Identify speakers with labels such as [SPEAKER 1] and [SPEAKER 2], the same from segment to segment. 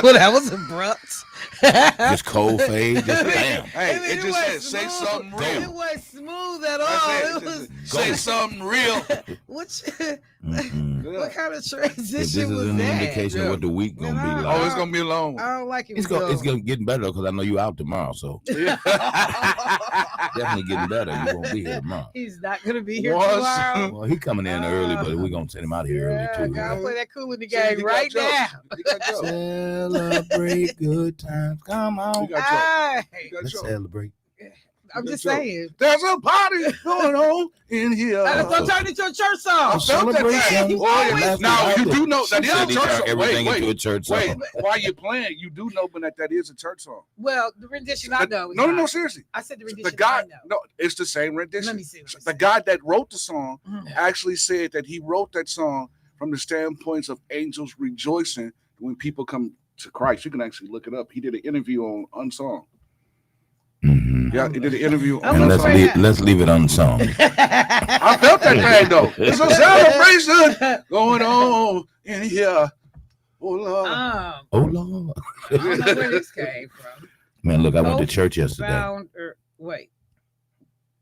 [SPEAKER 1] Well, that was abrupt.
[SPEAKER 2] Just cold fade, just bam.
[SPEAKER 3] Hey,
[SPEAKER 1] I mean,
[SPEAKER 3] it just said, say
[SPEAKER 1] smooth.
[SPEAKER 3] something
[SPEAKER 1] It
[SPEAKER 3] real.
[SPEAKER 1] wasn't smooth at all.
[SPEAKER 3] That's
[SPEAKER 1] It
[SPEAKER 3] it.
[SPEAKER 1] was
[SPEAKER 3] Say something real.
[SPEAKER 1] which.
[SPEAKER 2] Mm-mm.
[SPEAKER 1] What kind of
[SPEAKER 2] If
[SPEAKER 1] transition
[SPEAKER 2] this is
[SPEAKER 1] was
[SPEAKER 2] an
[SPEAKER 1] that?
[SPEAKER 2] indication of what the week gonna
[SPEAKER 1] Man,
[SPEAKER 2] be
[SPEAKER 1] I-
[SPEAKER 2] like.
[SPEAKER 3] Oh, it's gonna be long.
[SPEAKER 1] I don't like it.
[SPEAKER 2] It's getting better because I know you out tomorrow, so
[SPEAKER 3] Yeah.
[SPEAKER 2] definitely getting better. You won't be here tomorrow.
[SPEAKER 1] He's not gonna be here
[SPEAKER 3] Was-
[SPEAKER 1] tomorrow.
[SPEAKER 2] Well, he coming in early, but we're gonna send him out here
[SPEAKER 1] Yeah,
[SPEAKER 2] early too.
[SPEAKER 1] gotta play that cool in the
[SPEAKER 3] See,
[SPEAKER 1] game
[SPEAKER 3] you got
[SPEAKER 1] right
[SPEAKER 3] jokes.
[SPEAKER 1] now.
[SPEAKER 3] You got jokes.
[SPEAKER 2] Celebrate good times. Come on.
[SPEAKER 3] You got jokes.
[SPEAKER 1] Hey,
[SPEAKER 3] You got
[SPEAKER 2] Let's
[SPEAKER 3] jokes.
[SPEAKER 2] celebrate.
[SPEAKER 1] I'm just
[SPEAKER 3] Joke.
[SPEAKER 1] saying.
[SPEAKER 3] There's a party going on in here.
[SPEAKER 1] Don't turn into a church
[SPEAKER 3] I
[SPEAKER 1] song.
[SPEAKER 3] felt that
[SPEAKER 2] Celebration.
[SPEAKER 3] thing. Oh, yeah.
[SPEAKER 2] Last
[SPEAKER 3] Now
[SPEAKER 2] week
[SPEAKER 3] you
[SPEAKER 2] I
[SPEAKER 3] do
[SPEAKER 2] did.
[SPEAKER 3] know that
[SPEAKER 2] She
[SPEAKER 3] is
[SPEAKER 2] said
[SPEAKER 3] a
[SPEAKER 2] he
[SPEAKER 3] church
[SPEAKER 2] turned
[SPEAKER 3] song.
[SPEAKER 2] everything
[SPEAKER 3] Wait,
[SPEAKER 2] into a
[SPEAKER 3] wait,
[SPEAKER 2] church
[SPEAKER 3] wait.
[SPEAKER 2] song.
[SPEAKER 3] While you're playing, you do know that is a church song.
[SPEAKER 1] Well, the rendition I know. is
[SPEAKER 3] No,
[SPEAKER 1] not.
[SPEAKER 3] seriously.
[SPEAKER 1] I said the
[SPEAKER 3] The
[SPEAKER 1] rendition
[SPEAKER 3] guy,
[SPEAKER 1] I know.
[SPEAKER 3] no, it's the same
[SPEAKER 1] Let
[SPEAKER 3] rendition.
[SPEAKER 1] me see.
[SPEAKER 3] The guy that wrote the song
[SPEAKER 1] Mhm.
[SPEAKER 3] actually said that he wrote that song from the standpoints of angels rejoicing when people come to Christ. You can actually look it up. He did an interview on Unsung.
[SPEAKER 2] Mhm.
[SPEAKER 3] Yeah, he did an interview
[SPEAKER 1] I'm
[SPEAKER 3] on
[SPEAKER 2] And
[SPEAKER 1] afraid-
[SPEAKER 3] Unsung.
[SPEAKER 2] let's leave it unsung.
[SPEAKER 3] I felt that thing though. It's a celebration going on in here. Oh Lord.
[SPEAKER 2] Oh Lord,
[SPEAKER 1] I don't know where this came from.
[SPEAKER 2] man! Look, I went to church yesterday.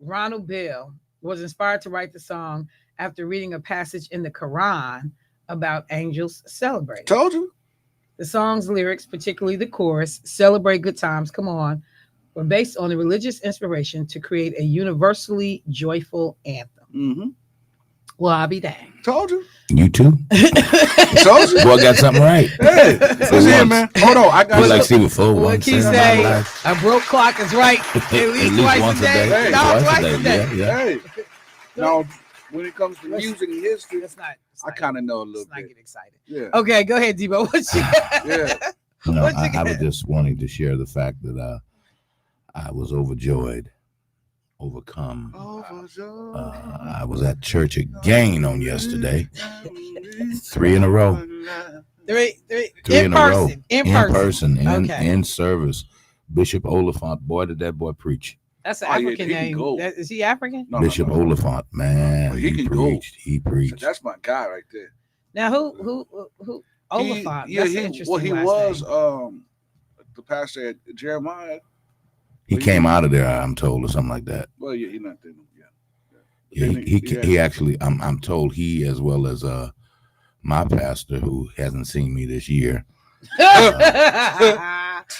[SPEAKER 1] Ronald Bell was inspired to write the song after reading a passage in the Quran about angels celebrating.
[SPEAKER 3] Told you.
[SPEAKER 1] The song's lyrics, particularly the chorus, "Celebrate Good Times, Come On," were based on the religious inspiration to create a universally joyful anthem.
[SPEAKER 3] Mm-hmm.
[SPEAKER 1] Well, I'll be dang.
[SPEAKER 3] Told you.
[SPEAKER 2] You too?
[SPEAKER 3] Told you.
[SPEAKER 2] Boy, got something right.
[SPEAKER 3] Hey, listen here,
[SPEAKER 2] once.
[SPEAKER 3] man. Hold on. I
[SPEAKER 2] We
[SPEAKER 3] got
[SPEAKER 2] like see what for
[SPEAKER 1] What
[SPEAKER 2] once
[SPEAKER 1] he
[SPEAKER 2] in my
[SPEAKER 1] say?
[SPEAKER 2] life.
[SPEAKER 1] A broke clock is right at least twice
[SPEAKER 2] once
[SPEAKER 1] a day.
[SPEAKER 3] Hey,
[SPEAKER 1] No,
[SPEAKER 2] twice
[SPEAKER 1] twice
[SPEAKER 2] a
[SPEAKER 1] a
[SPEAKER 2] day.
[SPEAKER 1] day.
[SPEAKER 2] Yeah.
[SPEAKER 3] Hey. Now, when it comes to music and history,
[SPEAKER 1] Let's not.
[SPEAKER 3] I kind of know a little
[SPEAKER 1] Let's not
[SPEAKER 3] bit.
[SPEAKER 1] get excited.
[SPEAKER 3] Yeah.
[SPEAKER 1] Okay, go ahead, Debo. What you
[SPEAKER 3] Yeah.
[SPEAKER 2] No,
[SPEAKER 1] What you
[SPEAKER 2] I was
[SPEAKER 1] got?
[SPEAKER 2] just wanting to share the fact that I was overcome. I was at church again on yesterday. 3 in a row.
[SPEAKER 1] Three
[SPEAKER 2] Three
[SPEAKER 1] in
[SPEAKER 2] in a row.
[SPEAKER 1] person. In person. Okay.
[SPEAKER 2] in service. Bishop Oliphant, boy, did that boy preach.
[SPEAKER 1] That's an
[SPEAKER 3] Oh, yeah,
[SPEAKER 1] African
[SPEAKER 3] he can
[SPEAKER 1] name.
[SPEAKER 3] go.
[SPEAKER 1] Is he African?
[SPEAKER 3] No,
[SPEAKER 2] Bishop
[SPEAKER 3] no, no.
[SPEAKER 2] Oliphant, man,
[SPEAKER 3] Oh, he
[SPEAKER 2] he
[SPEAKER 3] can go.
[SPEAKER 2] preached. He preached.
[SPEAKER 3] That's my guy right there.
[SPEAKER 1] Now who Oliphant?
[SPEAKER 3] Yeah,
[SPEAKER 1] That's an
[SPEAKER 3] he
[SPEAKER 1] interesting last
[SPEAKER 3] was
[SPEAKER 1] name.
[SPEAKER 3] the pastor at Jeremiah.
[SPEAKER 2] He came out of there, I'm told, or something like that.
[SPEAKER 3] Well, yeah, he's not there. Yeah.
[SPEAKER 2] Yeah, he actually, I'm told he, as well as my pastor, who hasn't seen me this year,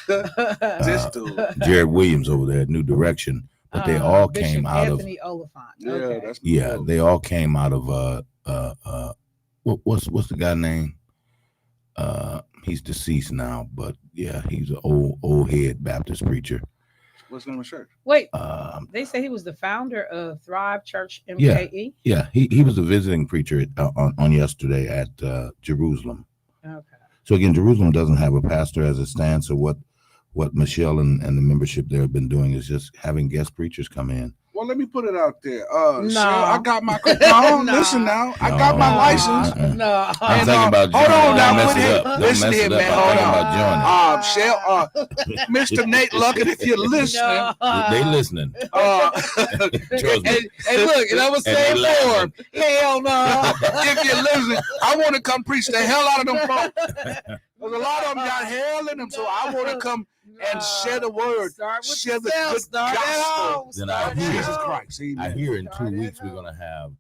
[SPEAKER 3] This dude.
[SPEAKER 2] Jared Williams over there at New Direction, but they all
[SPEAKER 1] Bishop
[SPEAKER 2] came out
[SPEAKER 1] Anthony Oliphant.
[SPEAKER 3] Yeah,
[SPEAKER 1] Okay.
[SPEAKER 3] that's
[SPEAKER 2] of they all came out of what's the guy name? He's deceased now, but yeah, he's an old head Baptist preacher.
[SPEAKER 3] What's the name of the church?
[SPEAKER 1] Wait,
[SPEAKER 2] They
[SPEAKER 1] say he was the founder of Thrive Church MKE.
[SPEAKER 2] Yeah, he was a visiting preacher on yesterday at Jerusalem.
[SPEAKER 1] Okay.
[SPEAKER 2] So again, Jerusalem doesn't have a pastor as it stands. So what Michelle and the membership there have been doing is just having guest preachers come in.
[SPEAKER 3] Well, let me put it out there.
[SPEAKER 1] No.
[SPEAKER 3] So I got my no,
[SPEAKER 1] No.
[SPEAKER 3] listen now. I got my
[SPEAKER 2] No.
[SPEAKER 3] license.
[SPEAKER 1] No.
[SPEAKER 2] I'm
[SPEAKER 3] And,
[SPEAKER 2] thinking about
[SPEAKER 3] hold
[SPEAKER 2] joining.
[SPEAKER 3] on now,
[SPEAKER 2] Don't mess
[SPEAKER 3] put
[SPEAKER 2] it
[SPEAKER 3] it-
[SPEAKER 2] up. Don't
[SPEAKER 3] listen
[SPEAKER 2] mess
[SPEAKER 3] here,
[SPEAKER 2] it up.
[SPEAKER 3] man,
[SPEAKER 2] I'm
[SPEAKER 3] hold
[SPEAKER 2] thinking
[SPEAKER 3] on.
[SPEAKER 2] about joining.
[SPEAKER 3] Mr. Nate Luckett, if you're listening,
[SPEAKER 2] They listening.
[SPEAKER 3] uh,
[SPEAKER 2] Trust me.
[SPEAKER 1] and look, and I was
[SPEAKER 2] And
[SPEAKER 1] saying
[SPEAKER 2] they
[SPEAKER 1] for him,
[SPEAKER 2] laughing.
[SPEAKER 1] hell no.
[SPEAKER 3] if you're listening, I want to come preach the hell out of them folks. Because a lot of them got hell in them, so I want to come and share the word,
[SPEAKER 1] Start with
[SPEAKER 3] share the
[SPEAKER 1] yourself.
[SPEAKER 3] good
[SPEAKER 1] Start at
[SPEAKER 3] gospel
[SPEAKER 1] home.
[SPEAKER 2] Then
[SPEAKER 1] Start
[SPEAKER 2] I
[SPEAKER 1] at
[SPEAKER 2] hear-
[SPEAKER 3] Jesus
[SPEAKER 1] home.
[SPEAKER 3] Christ.
[SPEAKER 2] I
[SPEAKER 3] Amen.
[SPEAKER 2] hear in 2
[SPEAKER 1] Start
[SPEAKER 2] weeks
[SPEAKER 1] at
[SPEAKER 2] we're gonna have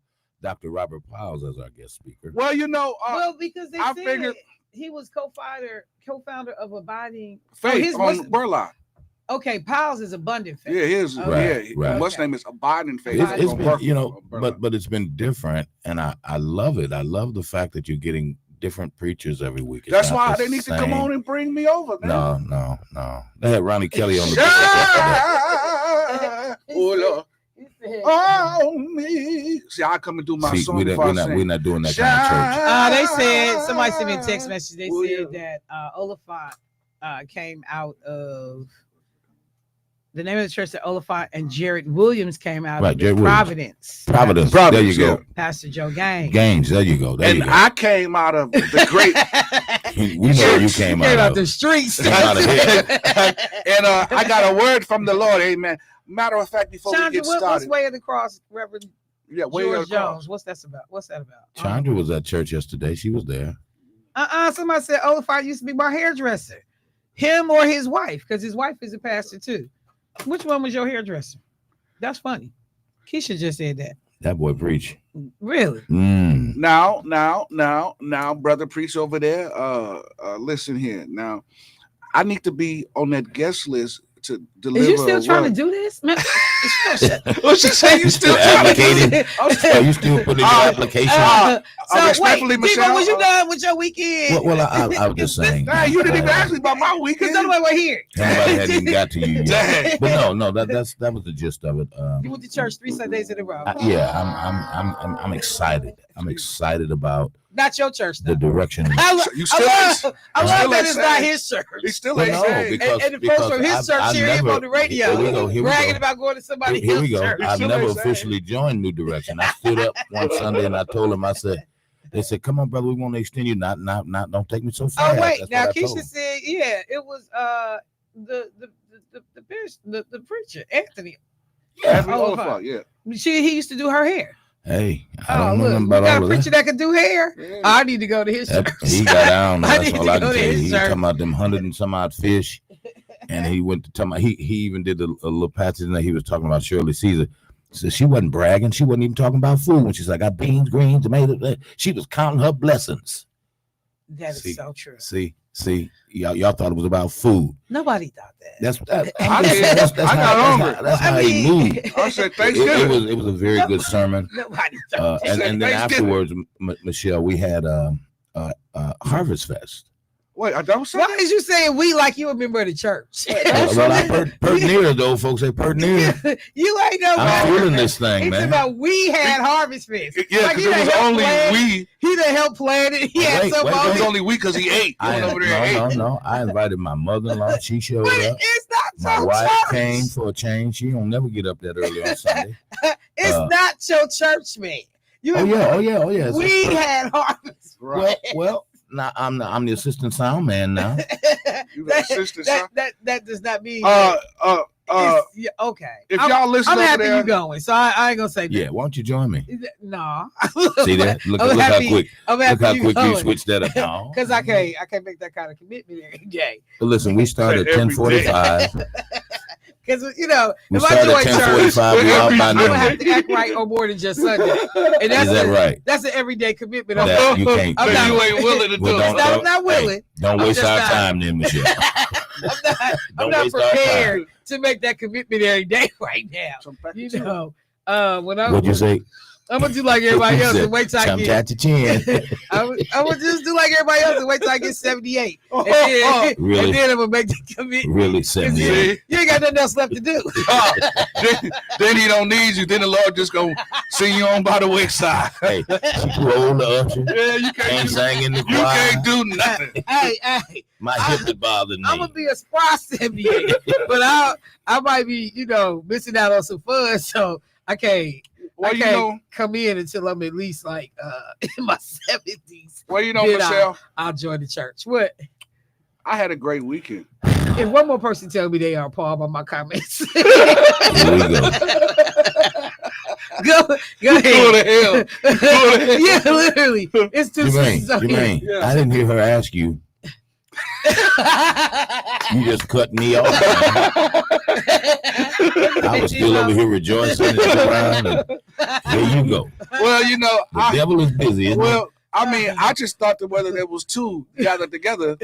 [SPEAKER 2] Dr. Robert Piles as our guest speaker.
[SPEAKER 3] Well, you know,
[SPEAKER 1] Well, because they
[SPEAKER 3] I
[SPEAKER 1] said
[SPEAKER 3] figured-
[SPEAKER 1] he was co-founder of Abiding.
[SPEAKER 3] faith
[SPEAKER 1] his
[SPEAKER 3] on
[SPEAKER 1] was-
[SPEAKER 3] Burlock.
[SPEAKER 1] Okay, Piles is abundant faith.
[SPEAKER 3] Yeah, his
[SPEAKER 2] Right,
[SPEAKER 3] yeah.
[SPEAKER 2] right.
[SPEAKER 3] What's name is Abiding Faith.
[SPEAKER 2] It's
[SPEAKER 3] on
[SPEAKER 2] been,
[SPEAKER 3] Burlock.
[SPEAKER 2] but it's been different, and I love it. I love the fact that you're getting different preachers every week. It's
[SPEAKER 3] That's
[SPEAKER 2] not
[SPEAKER 3] why
[SPEAKER 2] the
[SPEAKER 3] they need to come
[SPEAKER 2] same.
[SPEAKER 3] on and bring me over, man.
[SPEAKER 2] No. They had Ronnie Kelly on the board yesterday.
[SPEAKER 3] Oh, Lord.
[SPEAKER 1] He said,
[SPEAKER 3] Oh, me. See, I come and do my
[SPEAKER 2] See,
[SPEAKER 3] song
[SPEAKER 2] we're
[SPEAKER 3] before I
[SPEAKER 2] not
[SPEAKER 3] sing.
[SPEAKER 2] doing that kind of church.
[SPEAKER 1] they said somebody sent me a text message. They
[SPEAKER 3] Oh,
[SPEAKER 1] said
[SPEAKER 3] yeah.
[SPEAKER 1] that Oliphant came out of the name of the church that Oliphant and Jared Williams came out
[SPEAKER 2] Right,
[SPEAKER 1] of.
[SPEAKER 2] Jared Williams.
[SPEAKER 1] Providence.
[SPEAKER 2] Providence.
[SPEAKER 3] Providence,
[SPEAKER 2] There you go.
[SPEAKER 1] Pastor Joe Gang.
[SPEAKER 2] Gaines. There you go. There
[SPEAKER 3] And
[SPEAKER 2] you go.
[SPEAKER 3] I came out of the great,
[SPEAKER 2] We know where you came
[SPEAKER 1] Came
[SPEAKER 2] out
[SPEAKER 1] out the
[SPEAKER 2] of.
[SPEAKER 1] streets.
[SPEAKER 2] Came out of here.
[SPEAKER 3] and I got a word from the Lord. Amen. Matter of fact, before we
[SPEAKER 1] Chandra,
[SPEAKER 3] get
[SPEAKER 1] what's
[SPEAKER 3] started,
[SPEAKER 1] Way of the Cross, Reverend
[SPEAKER 3] yeah, way
[SPEAKER 1] George
[SPEAKER 3] of the cross.
[SPEAKER 1] Jones? What's that about?
[SPEAKER 2] Chandra was at church yesterday. She was there.
[SPEAKER 1] Somebody said Olafite used to be my hairdresser. Him or his wife, because his wife is a pastor too. Which one was your hairdresser? That's funny. Keisha just said that.
[SPEAKER 2] That boy preach.
[SPEAKER 1] Really?
[SPEAKER 3] Now, brother preach over there. Listen here. Now, I need to be on that guest list to deliver.
[SPEAKER 1] Is you still trying to do this, man?
[SPEAKER 3] What she say? You still
[SPEAKER 2] advocating? Are you still putting your application?
[SPEAKER 1] So wait, Michelle, was you done with your weekend?
[SPEAKER 2] Well, I was just saying.
[SPEAKER 3] Nah, you didn't even ask me about my weekend.
[SPEAKER 1] Because nobody was here.
[SPEAKER 2] Nobody hadn't even got to you yet. But no, that was the gist of it.
[SPEAKER 1] You went to church 3 Sundays in a row.
[SPEAKER 2] I'm excited. I'm excited about.
[SPEAKER 1] Not your church, though.
[SPEAKER 2] The direction.
[SPEAKER 1] I love that it's not his church.
[SPEAKER 3] He still ain't saying.
[SPEAKER 1] And the folks from his church hear him on the radio bragging about going to somebody else's church.
[SPEAKER 2] Here we go. I've never officially joined New Direction. I stood up one Sunday and I told him, they said, come on, brother, we want to extend you. Not, don't take me so far.
[SPEAKER 1] Oh, wait. Now, Keisha said, it was the preacher, Anthony.
[SPEAKER 3] Yeah.
[SPEAKER 1] He used to do her hair.
[SPEAKER 2] Hey, I don't know nothing about all of that.
[SPEAKER 1] You got a preacher that can do hair? Yeah. I need to go to his church.
[SPEAKER 2] He got down. That's all I can tell you. He talking about them 100 and some odd fish. And he went to talk about, he even did a little passage in there. He was talking about Shirley Caesar. So she wasn't bragging. She wasn't even talking about food. When she's like, I got beans, greens, tomatoes. She was counting her blessings.
[SPEAKER 1] That is so true.
[SPEAKER 2] See, y'all thought it was about food.
[SPEAKER 1] Nobody thought that.
[SPEAKER 2] That's
[SPEAKER 3] how
[SPEAKER 2] he moved.
[SPEAKER 3] I said Thanksgiving.
[SPEAKER 2] It was a very good sermon.
[SPEAKER 1] Nobody thought
[SPEAKER 2] that. And then afterwards, Michelle, we had Harvest Fest.
[SPEAKER 3] Wait, I don't say.
[SPEAKER 1] Why is you saying we like you a member of the church?
[SPEAKER 2] Well, I pert near though, folks. They pert near.
[SPEAKER 1] You ain't no.
[SPEAKER 2] I'm feeling this thing, man.
[SPEAKER 1] About we had Harvest Fest.
[SPEAKER 3] Yeah, because it was only we.
[SPEAKER 1] He done helped plan it. He had some.
[SPEAKER 3] It was only we because he ate.
[SPEAKER 2] No. I invited my mother-in-law. She showed up.
[SPEAKER 1] It's not
[SPEAKER 2] my wife came for a change. She don't never get up that early on Sunday.
[SPEAKER 1] It's not your church, man.
[SPEAKER 2] Oh yeah.
[SPEAKER 1] We had Harvest.
[SPEAKER 2] Right. Well. Now I'm the assistant sound man now.
[SPEAKER 3] You the assistant sound?
[SPEAKER 1] That does not mean okay.
[SPEAKER 3] If y'all listen,
[SPEAKER 1] I'm happy
[SPEAKER 3] there,
[SPEAKER 1] you going, so I ain't gonna say that.
[SPEAKER 2] Yeah, why don't you join me?
[SPEAKER 1] No.
[SPEAKER 2] See that? Look how quick you switched that up. No,
[SPEAKER 1] because I can't make that kind of commitment every day.
[SPEAKER 2] But listen, we started at 10:45.
[SPEAKER 1] Because
[SPEAKER 2] we
[SPEAKER 1] if I join church,
[SPEAKER 2] I'm
[SPEAKER 1] gonna have to act right on more than just Sunday. And that's
[SPEAKER 2] Is that right?
[SPEAKER 1] That's an everyday commitment.
[SPEAKER 2] That you can't.
[SPEAKER 3] You ain't willing to do it.
[SPEAKER 1] I'm not willing.
[SPEAKER 2] Don't waste our time, then, Michelle.
[SPEAKER 1] I'm not prepared to make that commitment every day right now. What'd
[SPEAKER 2] you say?
[SPEAKER 1] I'm gonna do like everybody else and wait till I get. I'm gonna just do like everybody else and wait till I get 78.
[SPEAKER 2] Really?
[SPEAKER 1] And then I'm gonna make the commitment.
[SPEAKER 2] Really, 78.
[SPEAKER 1] You ain't got nothing else left to do.
[SPEAKER 3] Then he don't need you. Then the Lord just gonna send you on by the wayside.
[SPEAKER 2] Hey, you old the usher.
[SPEAKER 3] Yeah, you can't
[SPEAKER 2] sing in the choir.
[SPEAKER 3] You can't do nothing.
[SPEAKER 1] Hey.
[SPEAKER 2] My hip is bothering me.
[SPEAKER 1] I'm gonna be a spry 78, but I might be, missing out on some fun, so I can't come in until I'm at least like in my 70s.
[SPEAKER 3] Well, Michelle,
[SPEAKER 1] I'll join the church. What?
[SPEAKER 3] I had a great weekend.
[SPEAKER 1] If one more person tell me they are appalled by my comments,
[SPEAKER 2] here we go.
[SPEAKER 1] Go ahead.
[SPEAKER 3] Go to hell.
[SPEAKER 1] Yeah, literally. It's too
[SPEAKER 2] Jermaine, yeah. I didn't hear her ask you. You just cut me off. I was still over here rejoicing around. Here you go.
[SPEAKER 3] Well,
[SPEAKER 2] the devil is busy.
[SPEAKER 3] I just thought that whether there was two gathered together,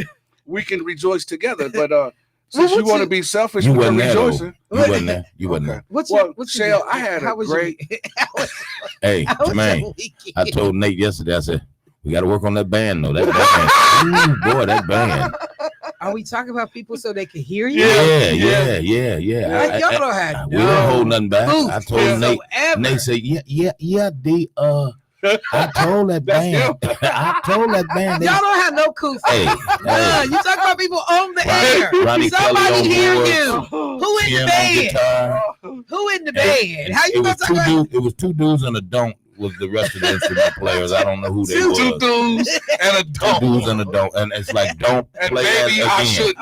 [SPEAKER 3] we can rejoice together. But since you want to be selfish,
[SPEAKER 2] you
[SPEAKER 3] we're
[SPEAKER 2] wasn't
[SPEAKER 3] rejoicing.
[SPEAKER 2] There. You wasn't there.
[SPEAKER 3] Shell, I had a great.
[SPEAKER 2] Hey, Jermaine, I told Nate yesterday. I said, we got to work on that band, though. That band. Ooh, boy, that band.
[SPEAKER 1] Are we talking about people so they can hear you?
[SPEAKER 2] Yeah.
[SPEAKER 1] Y'all don't have
[SPEAKER 2] we don't hold nothing back.
[SPEAKER 1] Booth.
[SPEAKER 2] I told Nate. Nate said, I told that band.
[SPEAKER 1] Y'all don't have no coof.
[SPEAKER 2] Hey,
[SPEAKER 1] you talking about people on the air.
[SPEAKER 2] Ronnie
[SPEAKER 1] Somebody hear
[SPEAKER 2] board,
[SPEAKER 1] you. Who in the band? Who in the band? How you gonna talk about?
[SPEAKER 2] It was two dudes and a don't. Was the rest of the instrument players? I don't know who they were.
[SPEAKER 3] Two dudes and a don't.
[SPEAKER 2] 2 dudes and a don't, and it's like don't play that again.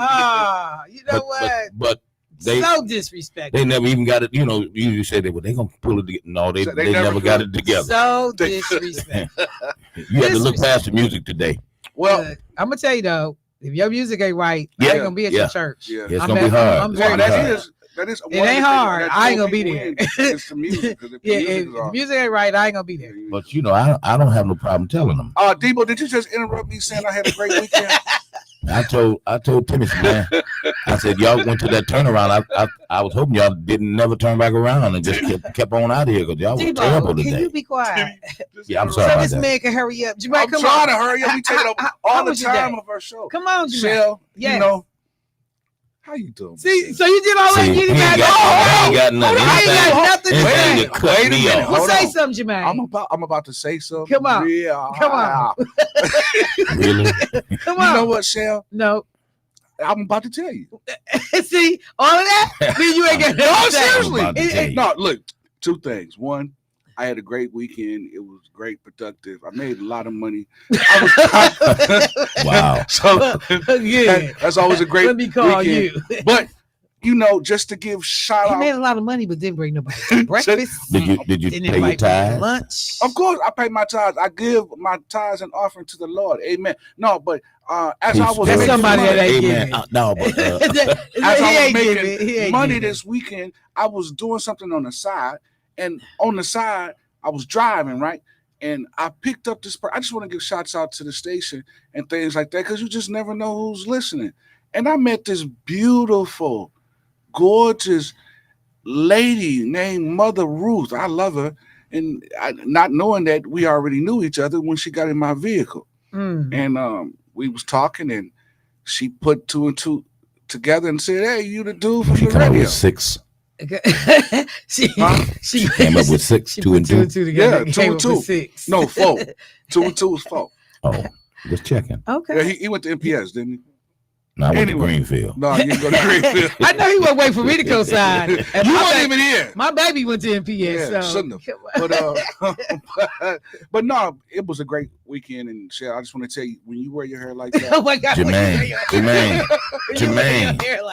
[SPEAKER 1] You know what?
[SPEAKER 2] But they
[SPEAKER 1] so disrespectful.
[SPEAKER 2] They never even got it. You say they gonna pull it together. No, they never got it together.
[SPEAKER 1] So disrespectful.
[SPEAKER 2] You had to look past the music today.
[SPEAKER 3] Well,
[SPEAKER 1] I'm gonna tell you though, if your music ain't right, I ain't gonna be at your church.
[SPEAKER 3] Yeah,
[SPEAKER 2] it's gonna be hard.
[SPEAKER 1] I'm very
[SPEAKER 3] that is.
[SPEAKER 1] It ain't hard. I ain't gonna be there.
[SPEAKER 3] It's the music. If
[SPEAKER 1] the music ain't right, I ain't gonna be there.
[SPEAKER 2] But I don't have no problem telling them.
[SPEAKER 3] Debo, did you just interrupt me saying I had a great weekend?
[SPEAKER 2] I told Timothy, man. I said y'all went to that turnaround. I was hoping y'all didn't never turn back around and just kept on out of here because y'all were terrible today.
[SPEAKER 1] Can you be quiet?
[SPEAKER 2] Yeah, I'm sorry.
[SPEAKER 1] So this man can hurry up.
[SPEAKER 3] I'm trying to hurry up. We take up all the time of our show.
[SPEAKER 1] Come on,
[SPEAKER 3] Shell. Yes. How you doing?
[SPEAKER 1] See, so you did all that getting back.
[SPEAKER 2] I ain't got nothing to say.
[SPEAKER 1] Well, say something, Jermaine.
[SPEAKER 3] I'm about to say something.
[SPEAKER 1] Come on. Come on.
[SPEAKER 2] Really?
[SPEAKER 1] Come on.
[SPEAKER 3] You know what, Shell?
[SPEAKER 1] No.
[SPEAKER 3] I'm about to tell you.
[SPEAKER 1] See, all of that? Then you ain't got
[SPEAKER 3] no, seriously. No, look, two things. One, I had a great weekend. It was great, productive. I made a lot of money.
[SPEAKER 2] Wow.
[SPEAKER 3] So yeah, that's always a great.
[SPEAKER 1] Let me call
[SPEAKER 3] weekend.
[SPEAKER 1] You.
[SPEAKER 3] But just to give shout out.
[SPEAKER 1] He made a lot of money, but didn't bring nobody breakfast.
[SPEAKER 2] Did you pay your tithes?
[SPEAKER 1] Lunch.
[SPEAKER 3] Of course, I pay my tithes. I give my tithes and offering to the Lord. Amen. No, but as I was making
[SPEAKER 1] somebody
[SPEAKER 3] money,
[SPEAKER 1] that ain't giving.
[SPEAKER 2] No, but
[SPEAKER 3] as I was making money this weekend, I was doing something on the side. And on the side, I was driving, right? And I picked up this. I just want to give shots out to the station and things like that because you just never know who's listening. And I met this beautiful, gorgeous lady named Mother Ruth. I love her. And not knowing that we already knew each other when she got in my vehicle. And we was talking and she put two and two together and said, "Hey, you the dude from the radio."
[SPEAKER 2] 6.
[SPEAKER 1] she
[SPEAKER 2] came up with 6, 2 and 2
[SPEAKER 1] together.
[SPEAKER 3] Yeah, 2 and 2.
[SPEAKER 1] 6.
[SPEAKER 3] No, 4. 2 and 2 is 4.
[SPEAKER 2] Oh, just checking.
[SPEAKER 1] Okay.
[SPEAKER 3] Yeah, he went to MPS, didn't he?
[SPEAKER 2] No, I went to Greenfield.
[SPEAKER 3] No, you didn't go to Greenfield.
[SPEAKER 1] I know he wasn't waiting for me to co-sign.
[SPEAKER 3] You weren't even here.
[SPEAKER 1] My baby went to MPS.
[SPEAKER 3] Yeah, shouldn't have. But no, it was a great weekend. And Shell, I just want to tell you, when you wear your hair like that.
[SPEAKER 1] Oh my God.
[SPEAKER 2] Jermaine.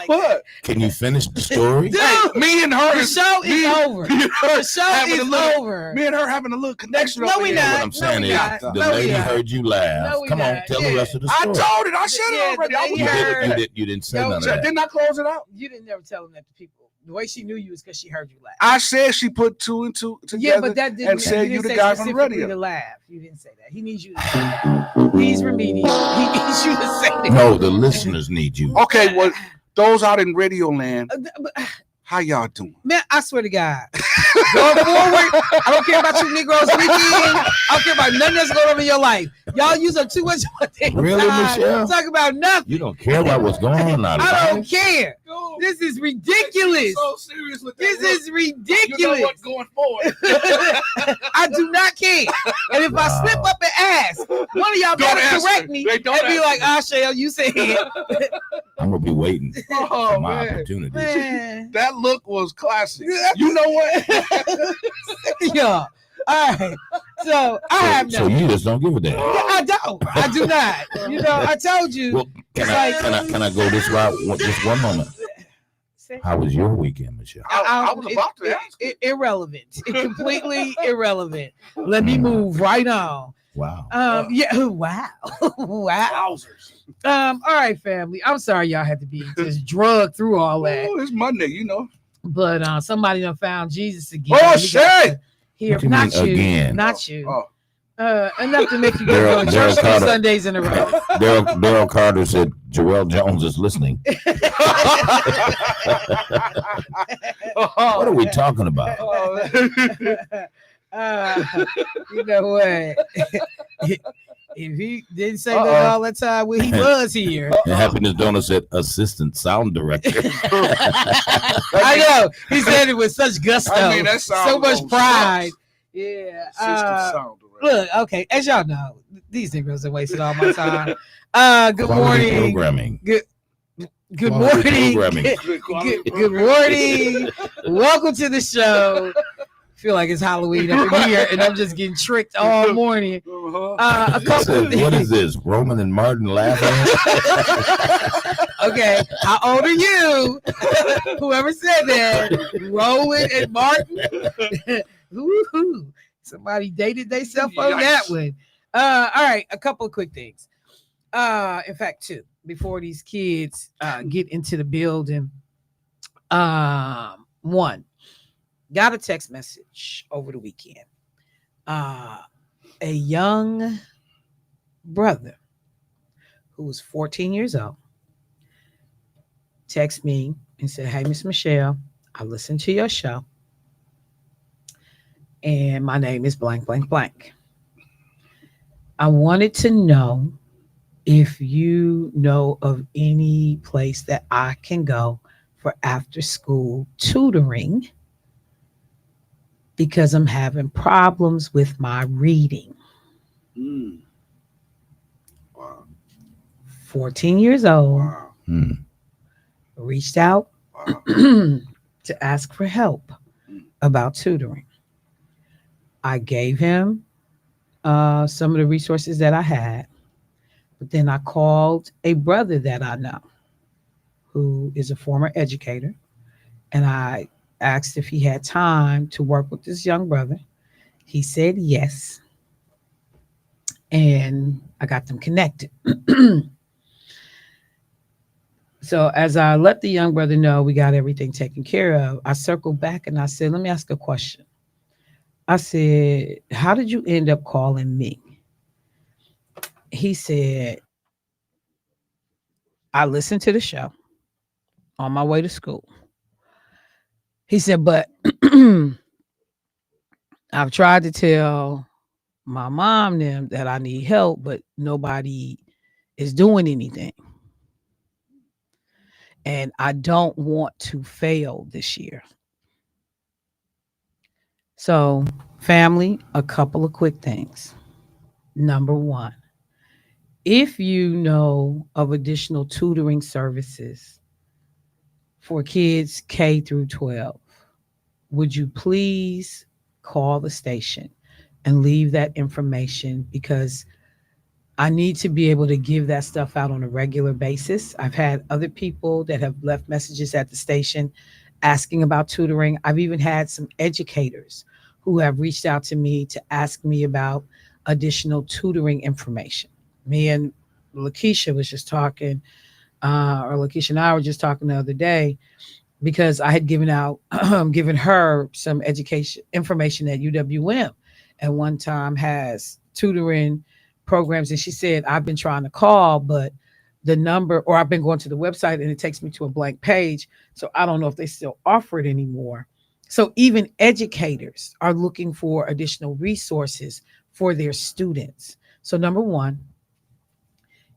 [SPEAKER 3] What?
[SPEAKER 2] Can you finish the story?
[SPEAKER 1] Dude,
[SPEAKER 3] me and her.
[SPEAKER 1] The show is over. The show is over.
[SPEAKER 3] Me and her having a little connection.
[SPEAKER 1] No, we not.
[SPEAKER 2] What I'm saying is, the lady heard you laugh. Come on, tell the rest of the story.
[SPEAKER 3] I told it. I said it already.
[SPEAKER 2] You didn't say none of that.
[SPEAKER 3] Didn't I close it out?
[SPEAKER 1] You didn't never tell them that to people. The way she knew you is because she heard you laugh.
[SPEAKER 3] I said she put 2 and 2 together.
[SPEAKER 1] Yeah, but that didn't.
[SPEAKER 3] And said you the guy from the radio.
[SPEAKER 1] To laugh. You didn't say that. He needs you to say that. He's remedial. He needs you to say that.
[SPEAKER 2] No, the listeners need you.
[SPEAKER 3] Okay, well, those out in radio land, how y'all doing?
[SPEAKER 1] Man, I swear to God. Going forward, I don't care about you Negroes weekend. I don't care about nothing that's going on in your life. Y'all use up too much of my
[SPEAKER 2] Really, Michelle?
[SPEAKER 1] Talk about nothing.
[SPEAKER 2] You don't care about what's going on now.
[SPEAKER 1] I don't care. This is ridiculous.
[SPEAKER 3] So serious with
[SPEAKER 1] this is ridiculous. You know
[SPEAKER 3] what's going forward.
[SPEAKER 1] I do not care. And if I slip up and ask, one of y'all better correct me and be like, Shell, you said.
[SPEAKER 2] I'm going to be waiting for my opportunity.
[SPEAKER 1] Man.
[SPEAKER 3] That look was classic. You know what?
[SPEAKER 1] Yeah. All right. So I have no.
[SPEAKER 2] So you just don't give a damn.
[SPEAKER 1] I don't. I do not. You know, I told you.
[SPEAKER 2] Well, can I go this route? Just one moment. How was your weekend, Michelle?
[SPEAKER 3] I was about to ask.
[SPEAKER 1] Irrelevant. Completely irrelevant. Let me move right on.
[SPEAKER 2] Wow.
[SPEAKER 1] Yeah. Wow. Wow. All right, family. I'm sorry y'all had to be just drugged through all that.
[SPEAKER 3] Oh, it's Monday, you know.
[SPEAKER 1] But somebody done found Jesus again.
[SPEAKER 3] Oh shit!
[SPEAKER 1] Here, not you, again? Not you. Enough to make you go to church 2 Sundays in a row.
[SPEAKER 2] Daryl Carter said Joel Jones is listening. What are we talking about?
[SPEAKER 1] You know what? If he didn't say that all the time when he was here.
[SPEAKER 2] And Happiness Donor said assistant sound director.
[SPEAKER 1] I know. He said it with such gusto. I mean, so much pride. Yeah. Look, okay. As y'all know, these niggas are wasting all my time. Good morning.
[SPEAKER 2] Programming.
[SPEAKER 1] Good morning. Good morning. Welcome to the show. Feel like it's Halloween up in here, and I'm just getting tricked all morning. A couple
[SPEAKER 2] what is this? Roman and Martin laughing?
[SPEAKER 1] Okay, how old are you? Whoever said that, Roman and Martin. Somebody dated themselves on that one. All right, a couple of quick things. In fact, two, before these kids get into the building. One, got a text message over the weekend. A young brother who was 14 years old text me and said, "Hey, Miss Michelle, I listened to your show, and my name is blank, blank, blank. I wanted to know if you know of any place that I can go for after school tutoring because I'm having problems with my reading."
[SPEAKER 3] Wow.
[SPEAKER 1] 14 years old,
[SPEAKER 3] Wow.
[SPEAKER 1] reached out
[SPEAKER 3] Wow.
[SPEAKER 1] to ask for help
[SPEAKER 3] Mm.
[SPEAKER 1] about tutoring. I gave him some of the resources that I had, but then I called a brother that I know who is a former educator, and I asked if he had time to work with this young brother. He said yes, and I got them connected. So as I let the young brother know we got everything taken care of, I circled back and I said, "Let me ask a question." I said, "How did you end up calling me?" He said, "I listened to the show on my way to school." He said, "But I've tried to tell my mom them that I need help, but nobody is doing anything. And I don't want to fail this year." So, family, a couple of quick things. Number one, if you know of additional tutoring services for kids K through 12, would you please call the station and leave that information, because I need to be able to give that stuff out on a regular basis. I've had other people that have left messages at the station asking about tutoring. I've even had some educators who have reached out to me to ask me about additional tutoring information. Me and Lakeisha was just talking, or Lakeisha and I were just talking the other day, because I had given her some education information at UWM at one time has tutoring programs. And she said, "I've been trying to call, but the number, or I've been going to the website and it takes me to a blank page. So I don't know if they still offer it anymore." So even educators are looking for additional resources for their students. So number one,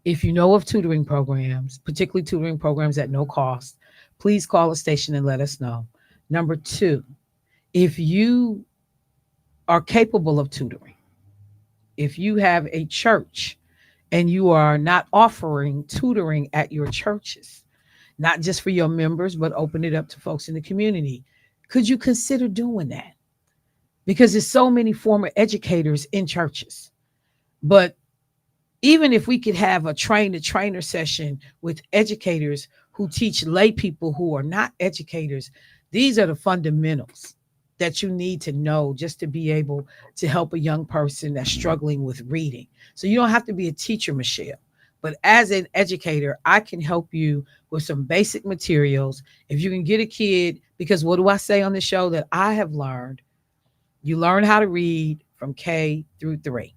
[SPEAKER 1] if you know of tutoring programs, particularly tutoring programs at no cost, please call a station and let us know. Number two, if you are capable of tutoring, if you have a church and you are not offering tutoring at your churches, not just for your members, but open it up to folks in the community, could you consider doing that? Because there's so many former educators in churches. But even if we could have a trainer session with educators who teach lay people who are not educators, these are the fundamentals that you need to know just to be able to help a young person that's struggling with reading. So you don't have to be a teacher, Michelle, but as an educator, I can help you with some basic materials. If you can get a kid, because what do I say on the show that I have learned? You learn how to read from K through 3.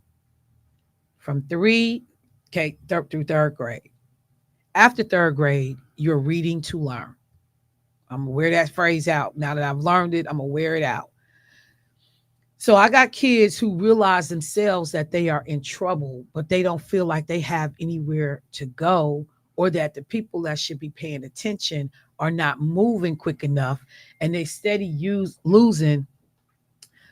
[SPEAKER 1] From 3 K through 3rd grade. After 3rd grade, you're reading to learn. I'm gonna wear that phrase out. Now that I've learned it, I'm gonna wear it out. So I got kids who realize themselves that they are in trouble, but they don't feel like they have anywhere to go, or that the people that should be paying attention are not moving quick enough, and they steady losing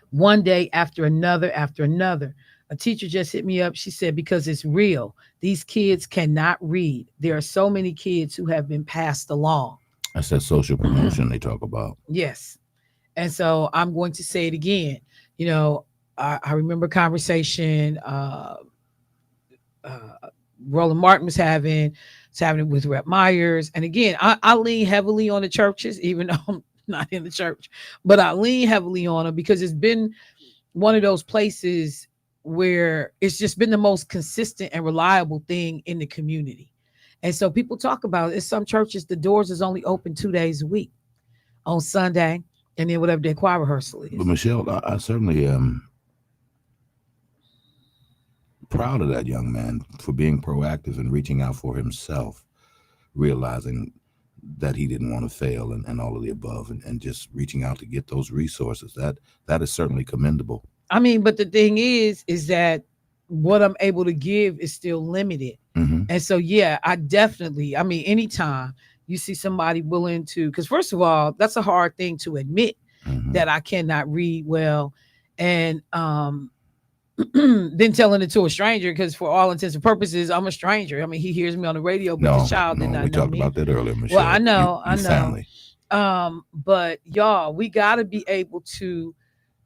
[SPEAKER 1] one day after another after another. A teacher just hit me up. She said, because it's real. These kids cannot read. There are so many kids who have been passed along.
[SPEAKER 2] That's that social promotion they talk about.
[SPEAKER 1] Yes. And so I'm going to say it again. You know, I remember a conversation Roland Martin was having it with Rep Myers. And again, I lean heavily on the churches, even though I'm not in the church, but I lean heavily on them because it's been one of those places where it's just been the most consistent and reliable thing in the community. And so people talk about it. In some churches, the doors is only open 2 days a week, on Sunday, and then whatever their choir rehearsal is.
[SPEAKER 2] But Michelle, I certainly am proud of that young man for being proactive and reaching out for himself, realizing that he didn't want to fail and all of the above, and just reaching out to get those resources. That is certainly commendable.
[SPEAKER 1] I mean, but the thing is that what I'm able to give is still limited.
[SPEAKER 2] Mm-hmm.
[SPEAKER 1] And so, yeah, I mean, anytime you see somebody willing to, because first of all, that's a hard thing to admit,
[SPEAKER 2] mm-hmm.
[SPEAKER 1] that I cannot read well. And then telling it to a stranger, because for all intents and purposes, I'm a stranger. I mean, he hears me on the radio, but the child did not know me.
[SPEAKER 2] We talked about that earlier, Michelle.
[SPEAKER 1] Well, I know.
[SPEAKER 2] Family.
[SPEAKER 1] But y'all, we got to be able to,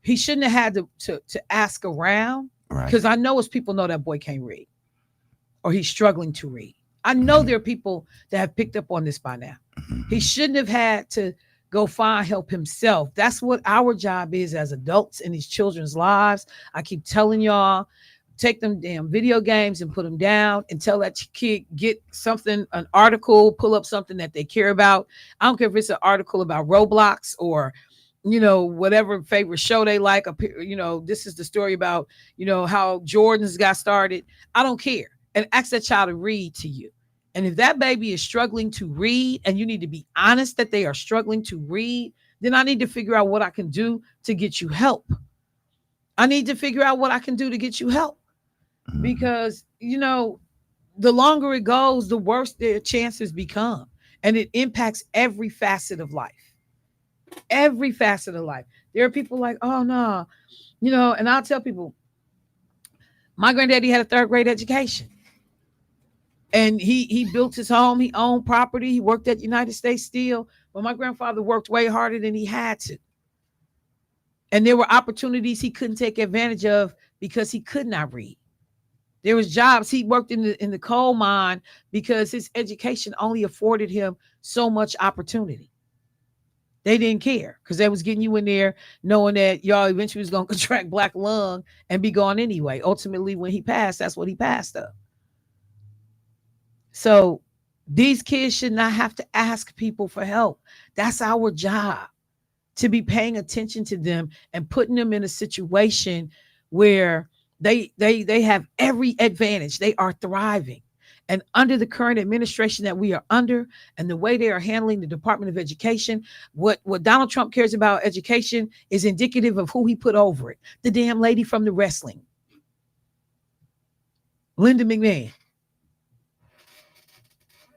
[SPEAKER 1] he shouldn't have had to ask around, because I know as people know that boy can't read, or he's struggling to read. I know
[SPEAKER 2] mm-hmm.
[SPEAKER 1] there are people that have picked up on this by now.
[SPEAKER 2] Mm-hmm.
[SPEAKER 1] He shouldn't have had to go find help himself. That's what our job is as adults in these children's lives. I keep telling y'all, take them damn video games and put them down, and tell that kid, get something, an article, pull up something that they care about. I don't care if it's an article about Roblox or, whatever favorite show they like. This is the story about, how Jordans got started. I don't care. And ask that child to read to you. And if that baby is struggling to read, and you need to be honest that they are struggling to read, then I need to figure out what I can do to get you help. I need to figure out what I can do to get you help.
[SPEAKER 2] Mm-hmm.
[SPEAKER 1] Because, the longer it goes, the worse their chances become. And it impacts every facet of life. Every facet of life. There are people like, oh, no. And I'll tell people, my granddaddy had a 3rd grade education. And he built his home. He owned property. He worked at United States Steel. But my grandfather worked way harder than he had to. And there were opportunities he couldn't take advantage of because he could not read. There was jobs. He worked in the coal mine because his education only afforded him so much opportunity. They didn't care because they was getting you in there knowing that y'all eventually was going to contract black lung and be gone anyway. Ultimately, when he passed, that's what he passed up. So these kids should not have to ask people for help. That's our job, to be paying attention to them and putting them in a situation where they have every advantage. They are thriving. And under the current administration that we are under, and the way they are handling the Department of Education, what Donald Trump cares about education is indicative of who he put over it. The damn lady from the wrestling, Linda McMahon,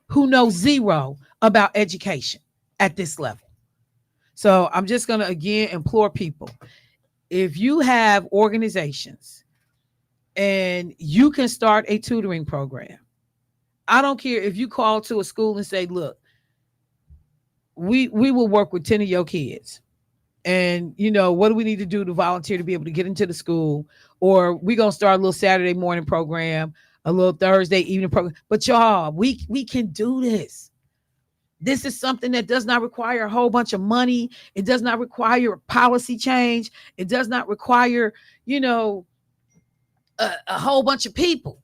[SPEAKER 1] who knows zero about education at this level. So I'm just going to again implore people, if you have organizations and you can start a tutoring program, I don't care if you call to a school and say, look, we will work with 10 of your kids. And, what do we need to do to volunteer to be able to get into the school? Or we're going to start a little Saturday morning program, a little Thursday evening program. But y'all, we can do this. This is something that does not require a whole bunch of money. It does not require policy change. It does not require, a whole bunch of people.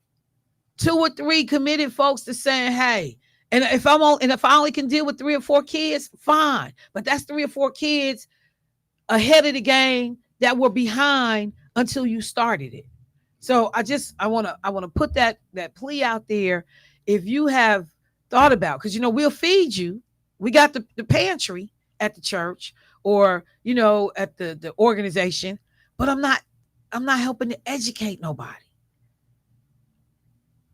[SPEAKER 1] 2 or 3 committed folks to saying, hey, and if I only can deal with 3 or 4 kids, fine. But that's 3 or 4 kids ahead of the game that were behind until you started it. So I want to put that plea out there. If you have thought about, because we'll feed you. We got the pantry at the church or at the organization, but I'm not helping to educate nobody.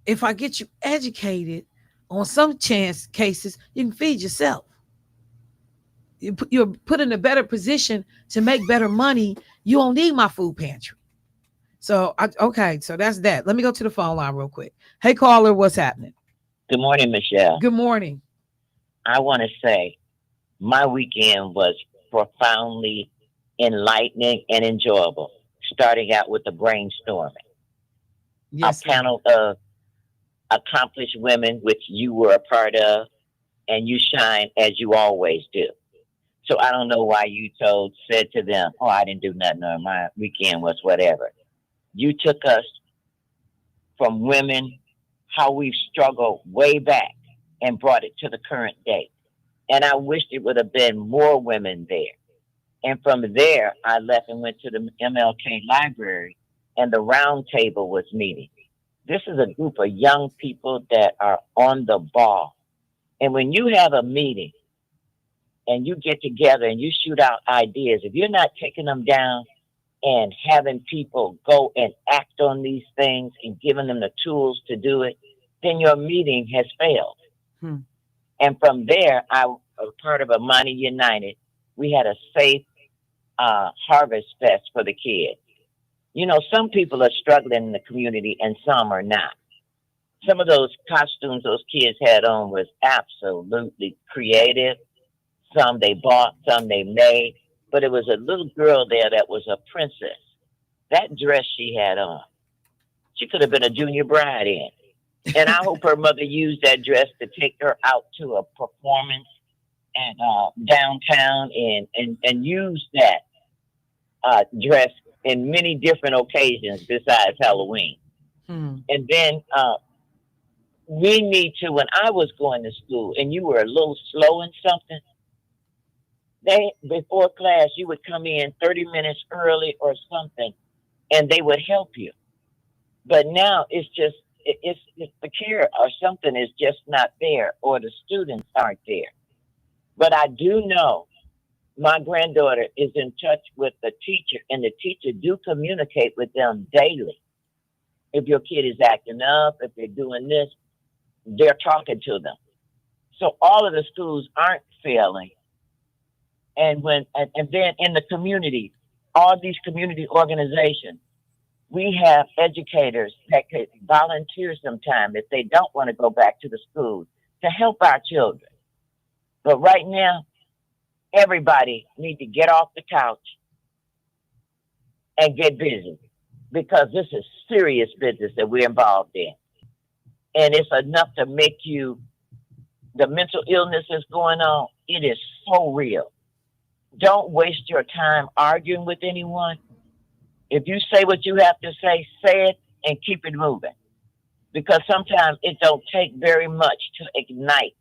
[SPEAKER 1] If I get you educated, on some cases, you can feed yourself. You're put in a better position to make better money. You don't need my food pantry. So, so that's that. Let me go to the phone line real quick. Hey, caller, what's happening?
[SPEAKER 4] Good morning, Michelle.
[SPEAKER 1] Good morning.
[SPEAKER 4] I want to say my weekend was profoundly enlightening and enjoyable, starting out with the brainstorming.
[SPEAKER 1] Yes,
[SPEAKER 4] a panel of accomplished women, which you were a part of, and you shine as you always do. So I don't know why you said to them, oh, I didn't do nothing, or my weekend was whatever. You took us from women, how we've struggled way back, and brought it to the current day. And I wished it would have been more women there. And from there, I left and went to the MLK library, and the round table was meeting. This is a group of young people that are on the ball. And when you have a meeting and you get together and you shoot out ideas, if you're not taking them down and having people go and act on these things and giving them the tools to do it, then your meeting has failed. And from there, I was part of Amani United. We had a safe harvest fest for the kids. You know, some people are struggling in the community and some are not. Some of those costumes those kids had on was absolutely creative. Some they bought, some they made. But it was a little girl there that was a princess. That dress she had on, she could have been a junior bride in. And I hope her mother used that dress to take her out to a performance at downtown and use that dress in many different occasions besides Halloween. And then we need to, when I was going to school and you were a little slow in something, before class, you would come in 30 minutes early or something, and they would help you. But now it's just, it's the care or something is just not there, or the students aren't there. But I do know my granddaughter is in touch with the teacher, and the teacher do communicate with them daily. If your kid is acting up, if they're doing this, they're talking to them. So all of the schools aren't failing. And then in the community, all these community organizations, we have educators that could volunteer sometime if they don't want to go back to the schools to help our children. But right now, everybody needs to get off the couch and get busy, because this is serious business that we're involved in. And it's enough to make you, the mental illness that's going on, it is so real. Don't waste your time arguing with anyone. If you say what you have to say it and keep it moving. Because sometimes it don't take very much to ignite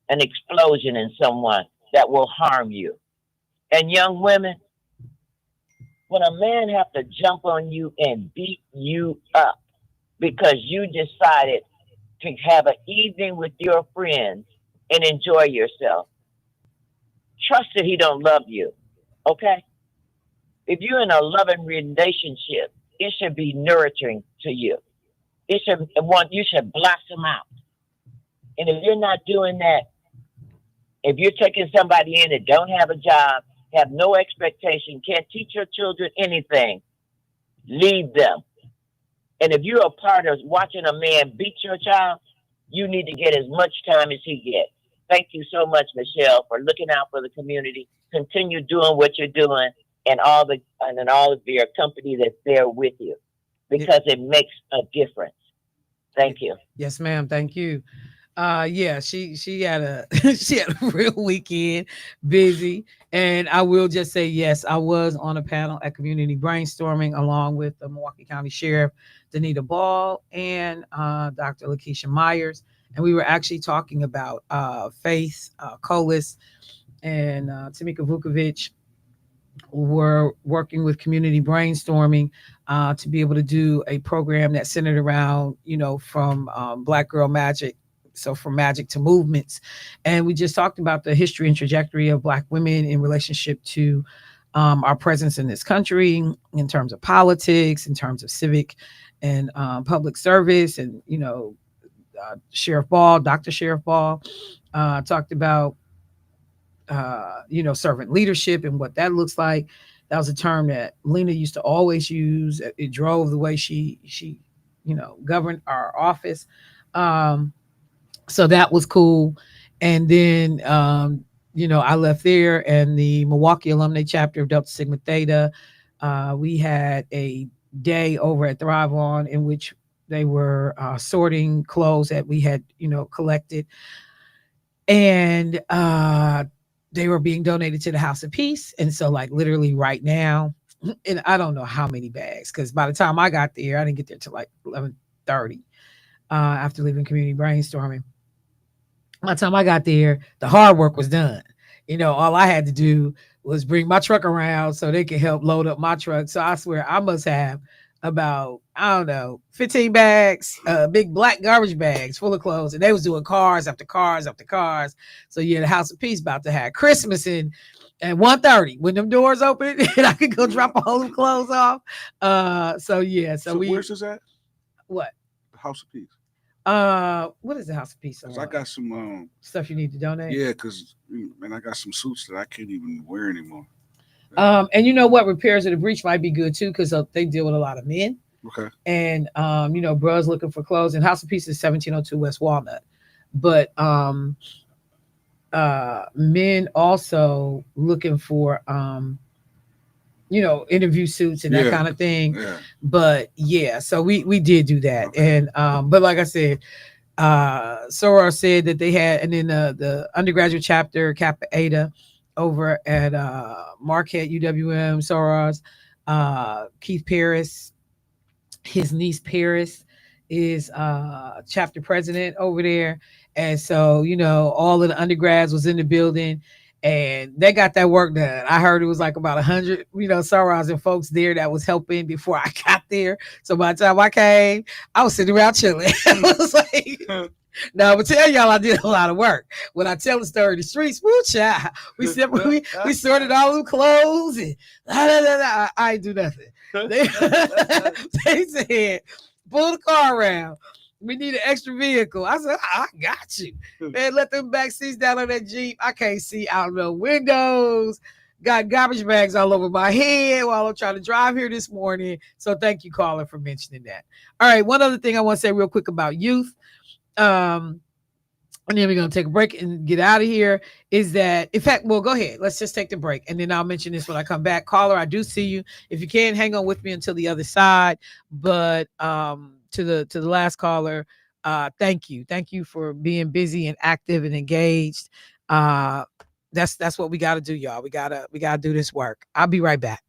[SPEAKER 4] an explosion in someone that will harm you. And young women, when a man have to jump on you and beat you up because you decided to have an evening with your friends and enjoy yourself, trust that he don't love you, okay? If you're in a loving relationship, it should be nurturing to you. You should blossom out. And if you're not doing that, if you're taking somebody in that don't have a job, have no expectation, can't teach your children anything, leave them. And if you're a part of watching a man beat your child, you need to get as much time as he gets. Thank you so much, Michelle, for looking out for the community. Continue doing what you're doing, and all of your company that's there with you, because it makes a difference. Thank you.
[SPEAKER 1] Yes, ma'am. Thank you. Yeah, she had a she had a real weekend, busy. And I will just say, yes, I was on a panel at Community Brainstorming along with the Milwaukee County Sheriff, Danita Ball, and Dr. Lakeisha Myers. And we were actually talking about Faith Colas and Tamika Vukovic were working with Community Brainstorming to be able to do a program that centered around, from Black Girl Magic. So from magic to movements. And we just talked about the history and trajectory of Black women in relationship to our presence in this country, in terms of politics, in terms of civic and public service. And, Dr. Sheriff Ball talked about, servant leadership and what that looks like. That was a term that Lena used to always use. It drove the way she governed our office. So that was cool. And then, I left there, and the Milwaukee Alumni Chapter of Delta Sigma Theta, we had a day over at Thrive On in which they were sorting clothes that we had, collected. And they were being donated to the House of Peace. And so, like, literally right now, and I don't know how many bags, because by the time I got there, I didn't get there till like 11:30 after leaving community brainstorming. By the time I got there, the hard work was done. All I had to do was bring my truck around so they could help load up my truck. So I swear I must have about, I don't know, 15 bags, big black garbage bags full of clothes. And they was doing cars after cars after cars. So yeah, the House of Peace about to have Christmas at 1:30 when them doors open and I could go drop all the clothes off. So yeah,
[SPEAKER 3] so where's this at?
[SPEAKER 1] What?
[SPEAKER 3] The House of Peace.
[SPEAKER 1] What is the House of Peace?
[SPEAKER 3] Cause I got some
[SPEAKER 1] stuff you need to donate.
[SPEAKER 3] Yeah, cause man, I got some suits that I can't even wear anymore.
[SPEAKER 1] And you know what? Repairs of the breach might be good too, because they deal with a lot of men.
[SPEAKER 3] Okay.
[SPEAKER 1] And bros looking for clothes. And House of Peace is 1702 West Walnut. But men also looking for interview suits and that kind of thing.
[SPEAKER 3] Yeah.
[SPEAKER 1] But yeah, so we did do that. Okay. And but like I said, Soror said that they had, and then the undergraduate chapter Kappa Eta over at Marquette UWM, Soror's Keith Paris, his niece Paris is chapter president over there. And so all of the undergrads was in the building and they got that work done. I heard it was like about 100 Sorors and folks there that was helping before I got there. So by the time I came, I was sitting around chilling. I was like, now, I'm gonna tell y'all I did a lot of work. When I tell the story in the streets, woo child, we sorted all the clothes and I ain't do nothing. They said, pull the car around. We need an extra vehicle. I said, I got you. Man, let them back seats down on that Jeep. I can't see out the windows. Got garbage bags all over my head while I'm trying to drive here this morning. So thank you, caller, for mentioning that. All right, one other thing I want to say real quick about youth. And then we're going to take a break and get out of here, is that, in fact, well, go ahead. Let's just take the break. And then I'll mention this when I come back. Caller, I do see you. If you can, hang on with me until the other side. But to the last caller, thank you. Thank you for being busy and active and engaged. That's what we got to do, y'all. We got to do this work. I'll be right back.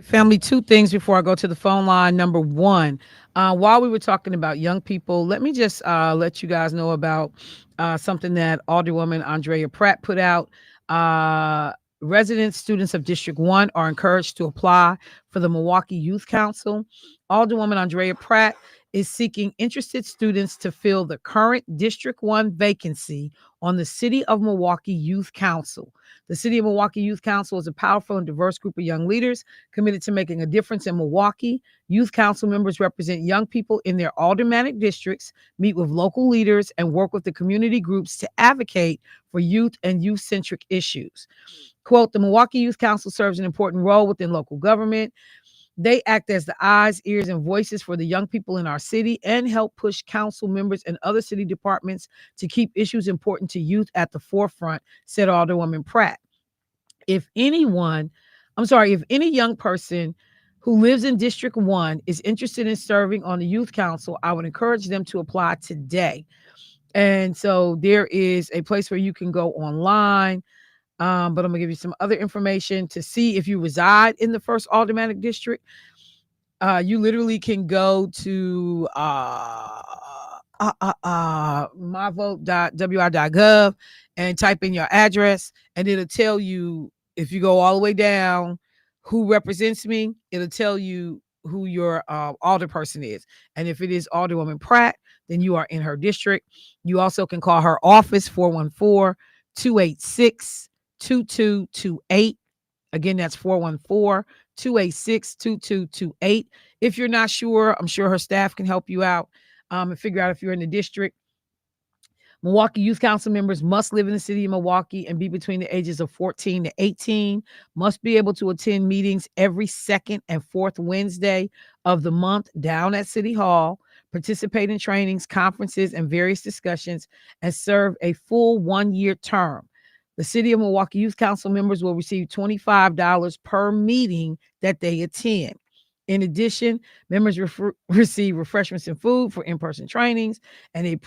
[SPEAKER 1] Family, two things before I go to the phone line. Number one, while we were talking about young people, let me just let you guys know about something that Alderwoman Andrea Pratt put out. Resident students of District 1 are encouraged to apply for the Milwaukee Youth Council. Alderwoman Andrea Pratt is seeking interested students to fill the current District 1 vacancy on the City of Milwaukee Youth Council. The City of Milwaukee Youth Council is a powerful and diverse group of young leaders committed to making a difference in Milwaukee. Youth Council members represent young people in their aldermanic districts, meet with local leaders, and work with the community groups to advocate for youth and youth-centric issues. Quote, the Milwaukee Youth Council serves an important role within local government. They act as the eyes, ears, and voices for the young people in our city and help push council members and other city departments to keep issues important to youth at the forefront, said Alderwoman Pratt. If any young person who lives in District 1 is interested in serving on the youth council, I would encourage them to apply today. And so there is a place where you can go online. But I'm gonna give you some other information to see if you reside in the first aldermanic district. You literally can go to myvote.wi.gov and type in your address, and it'll tell you, if you go all the way down, who represents me. It'll tell you who your alderperson is. And if it is Alderwoman Pratt, then you are in her district. You also can call her office, 414-286-2228. Again, that's 414-286-2228. If you're not sure, I'm sure her staff can help you out and figure out if you're in the district. Milwaukee Youth Council members must live in the city of Milwaukee and be between the ages of 14 to 18, must be able to attend meetings every second and fourth Wednesday of the month down at City Hall, participate in trainings, conferences, and various discussions, and serve a full 1-year term. The City of Milwaukee Youth Council members will receive $25 per meeting that they attend. In addition, members receive refreshments and food for in-person trainings and a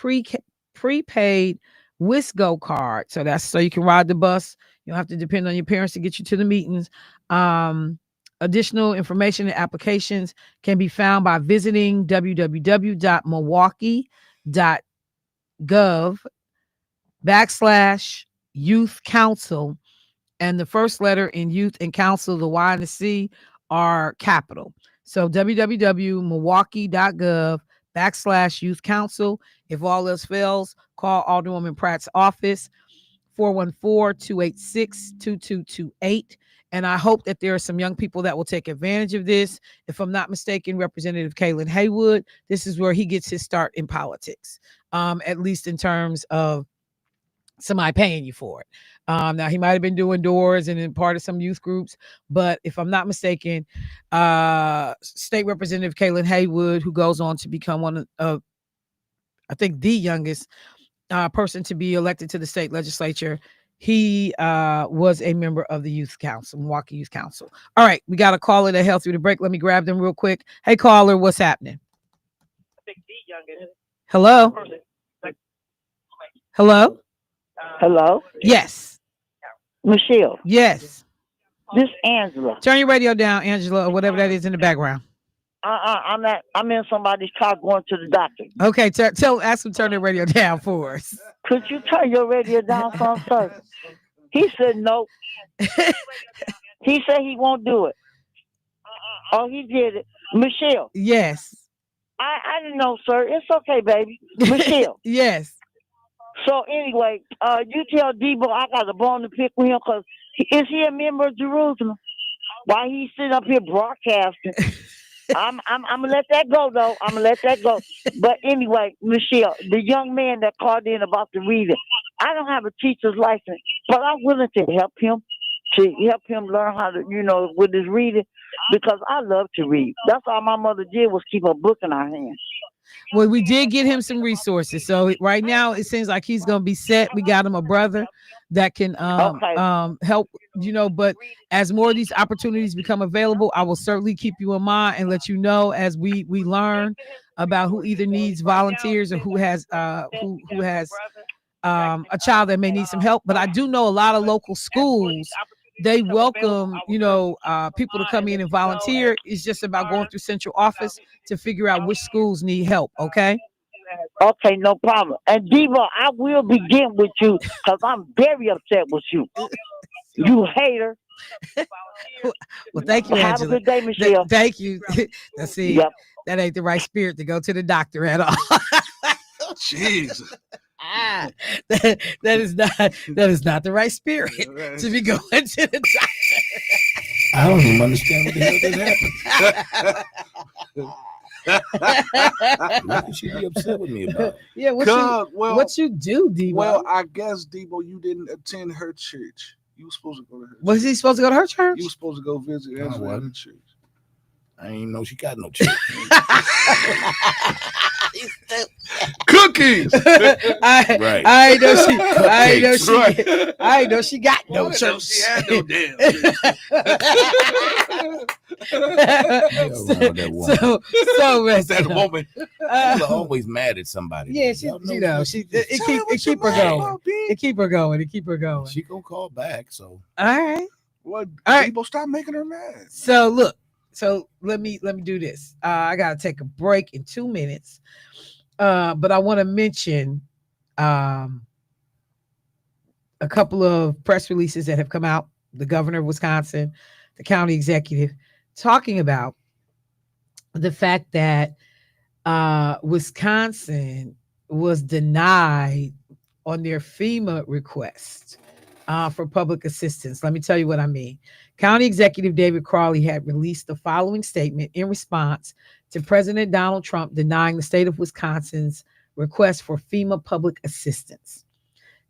[SPEAKER 1] prepaid Wisco card. So that's so you can ride the bus. You don't have to depend on your parents to get you to the meetings. Additional information and applications can be found by visiting www.milwaukee.gov/youth council. And the first letter in youth and council, the Y and the C, are capital. So www.milwaukee.gov/youth council. If all else fails, call Alderwoman Pratt's office, 414-286-2228. And I hope that there are some young people that will take advantage of this. If I'm not mistaken, Representative Kaylin Haywood, this is where he gets his start in politics, at least in terms of somebody paying you for it. Now, he might have been doing doors and in part of some youth groups, but if I'm not mistaken, State Representative Kaylin Haywood, who goes on to become one of, I think, the youngest person to be elected to the state legislature, he was a member of the Youth Council, Milwaukee Youth Council. All right, we got a caller that held through the break. Let me grab them real quick. Hey, caller, what's happening? Hello? Hello?
[SPEAKER 5] Hello?
[SPEAKER 1] Yes.
[SPEAKER 5] Michelle?
[SPEAKER 1] Yes.
[SPEAKER 5] This Angela.
[SPEAKER 1] Turn your radio down, Angela, or whatever that is in the background.
[SPEAKER 5] I'm in somebody's car going to the doctor.
[SPEAKER 1] Okay, ask him to turn the radio down for us.
[SPEAKER 5] Could you turn your radio down for him, sir? He said no. He said he won't do it. Oh, he did it. Michelle.
[SPEAKER 1] Yes.
[SPEAKER 5] I didn't know, sir. It's okay, baby. Michelle.
[SPEAKER 1] Yes.
[SPEAKER 5] So anyway, you tell Debo I got a bone to pick with him because is he a member of Jerusalem? Why he sitting up here broadcasting? I'm gonna let that go though. I'm gonna let that go. But anyway, Michelle, the young man that called in about the reading, I don't have a teacher's license, but I'm willing to help him learn how to, with his reading, because I love to read. That's all my mother did was keep a book in our hands.
[SPEAKER 1] Well, we did get him some resources. So right now it seems like he's going to be set. We got him a brother that can help, but as more of these opportunities become available, I will certainly keep you in mind and let you know as we learn about who either needs volunteers or who has a child that may need some help. But I do know a lot of local schools they welcome, people to come in and volunteer. It's just about going through central office to figure out which schools need help. Okay.
[SPEAKER 5] Okay, no problem. And Devo, I will begin with you because I'm very upset with you. You hater.
[SPEAKER 1] Well, thank you,
[SPEAKER 5] Have
[SPEAKER 1] Angela.
[SPEAKER 5] a good day, Michelle.
[SPEAKER 1] Thank you. See, that ain't the right spirit to go to the doctor at all.
[SPEAKER 3] Jesus.
[SPEAKER 1] That is not the right spirit to be going to the doctor.
[SPEAKER 2] I don't even understand what the hell just happened. What could she be upset with me about?
[SPEAKER 1] Yeah, what you do, Debo?
[SPEAKER 3] Well, I guess, Debo, you didn't attend her church. You were supposed to go to her church.
[SPEAKER 1] Was he supposed to go to her church?
[SPEAKER 3] You were supposed to go visit Angela at her church.
[SPEAKER 2] I didn't even know she got no church.
[SPEAKER 3] Cookies.
[SPEAKER 1] I know she got no church.
[SPEAKER 3] She had no damn
[SPEAKER 2] that woman. She's always mad at somebody.
[SPEAKER 1] Yeah, it keep her going. It keep her going.
[SPEAKER 2] She gonna call back. So
[SPEAKER 1] all right.
[SPEAKER 3] Well, Debo, stop making her mad.
[SPEAKER 1] So look. So let me do this. I gotta take a break in 2 minutes. But I want to mention a couple of press releases that have come out. The governor of Wisconsin, the county executive, talking about the fact that Wisconsin was denied on their FEMA request for public assistance. Let me tell you what I mean. County Executive David Crawley had released the following statement in response to President Donald Trump denying the state of Wisconsin's request for FEMA public assistance.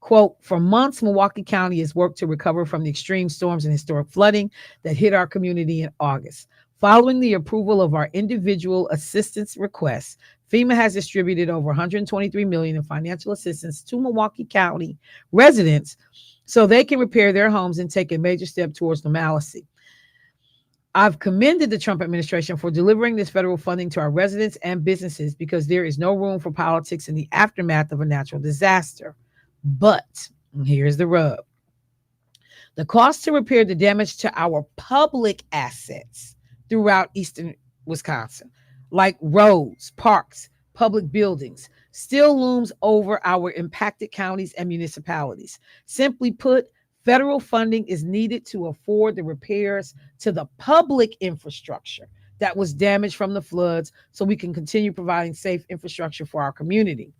[SPEAKER 1] Quote, for months, Milwaukee County has worked to recover from the extreme storms and historic flooding that hit our community in August. Following the approval of our individual assistance requests, FEMA has distributed over $123 million in financial assistance to Milwaukee County residents so they can repair their homes and take a major step towards normalcy. I've commended the Trump administration for delivering this federal funding to our residents and businesses because there is no room for politics in the aftermath of a natural disaster. But here's the rub. The cost to repair the damage to our public assets throughout eastern Wisconsin, like roads, parks, public buildings, still looms over our impacted counties and municipalities. Simply put, federal funding is needed to afford the repairs to the public infrastructure that was damaged from the floods so we can continue providing safe infrastructure for our community.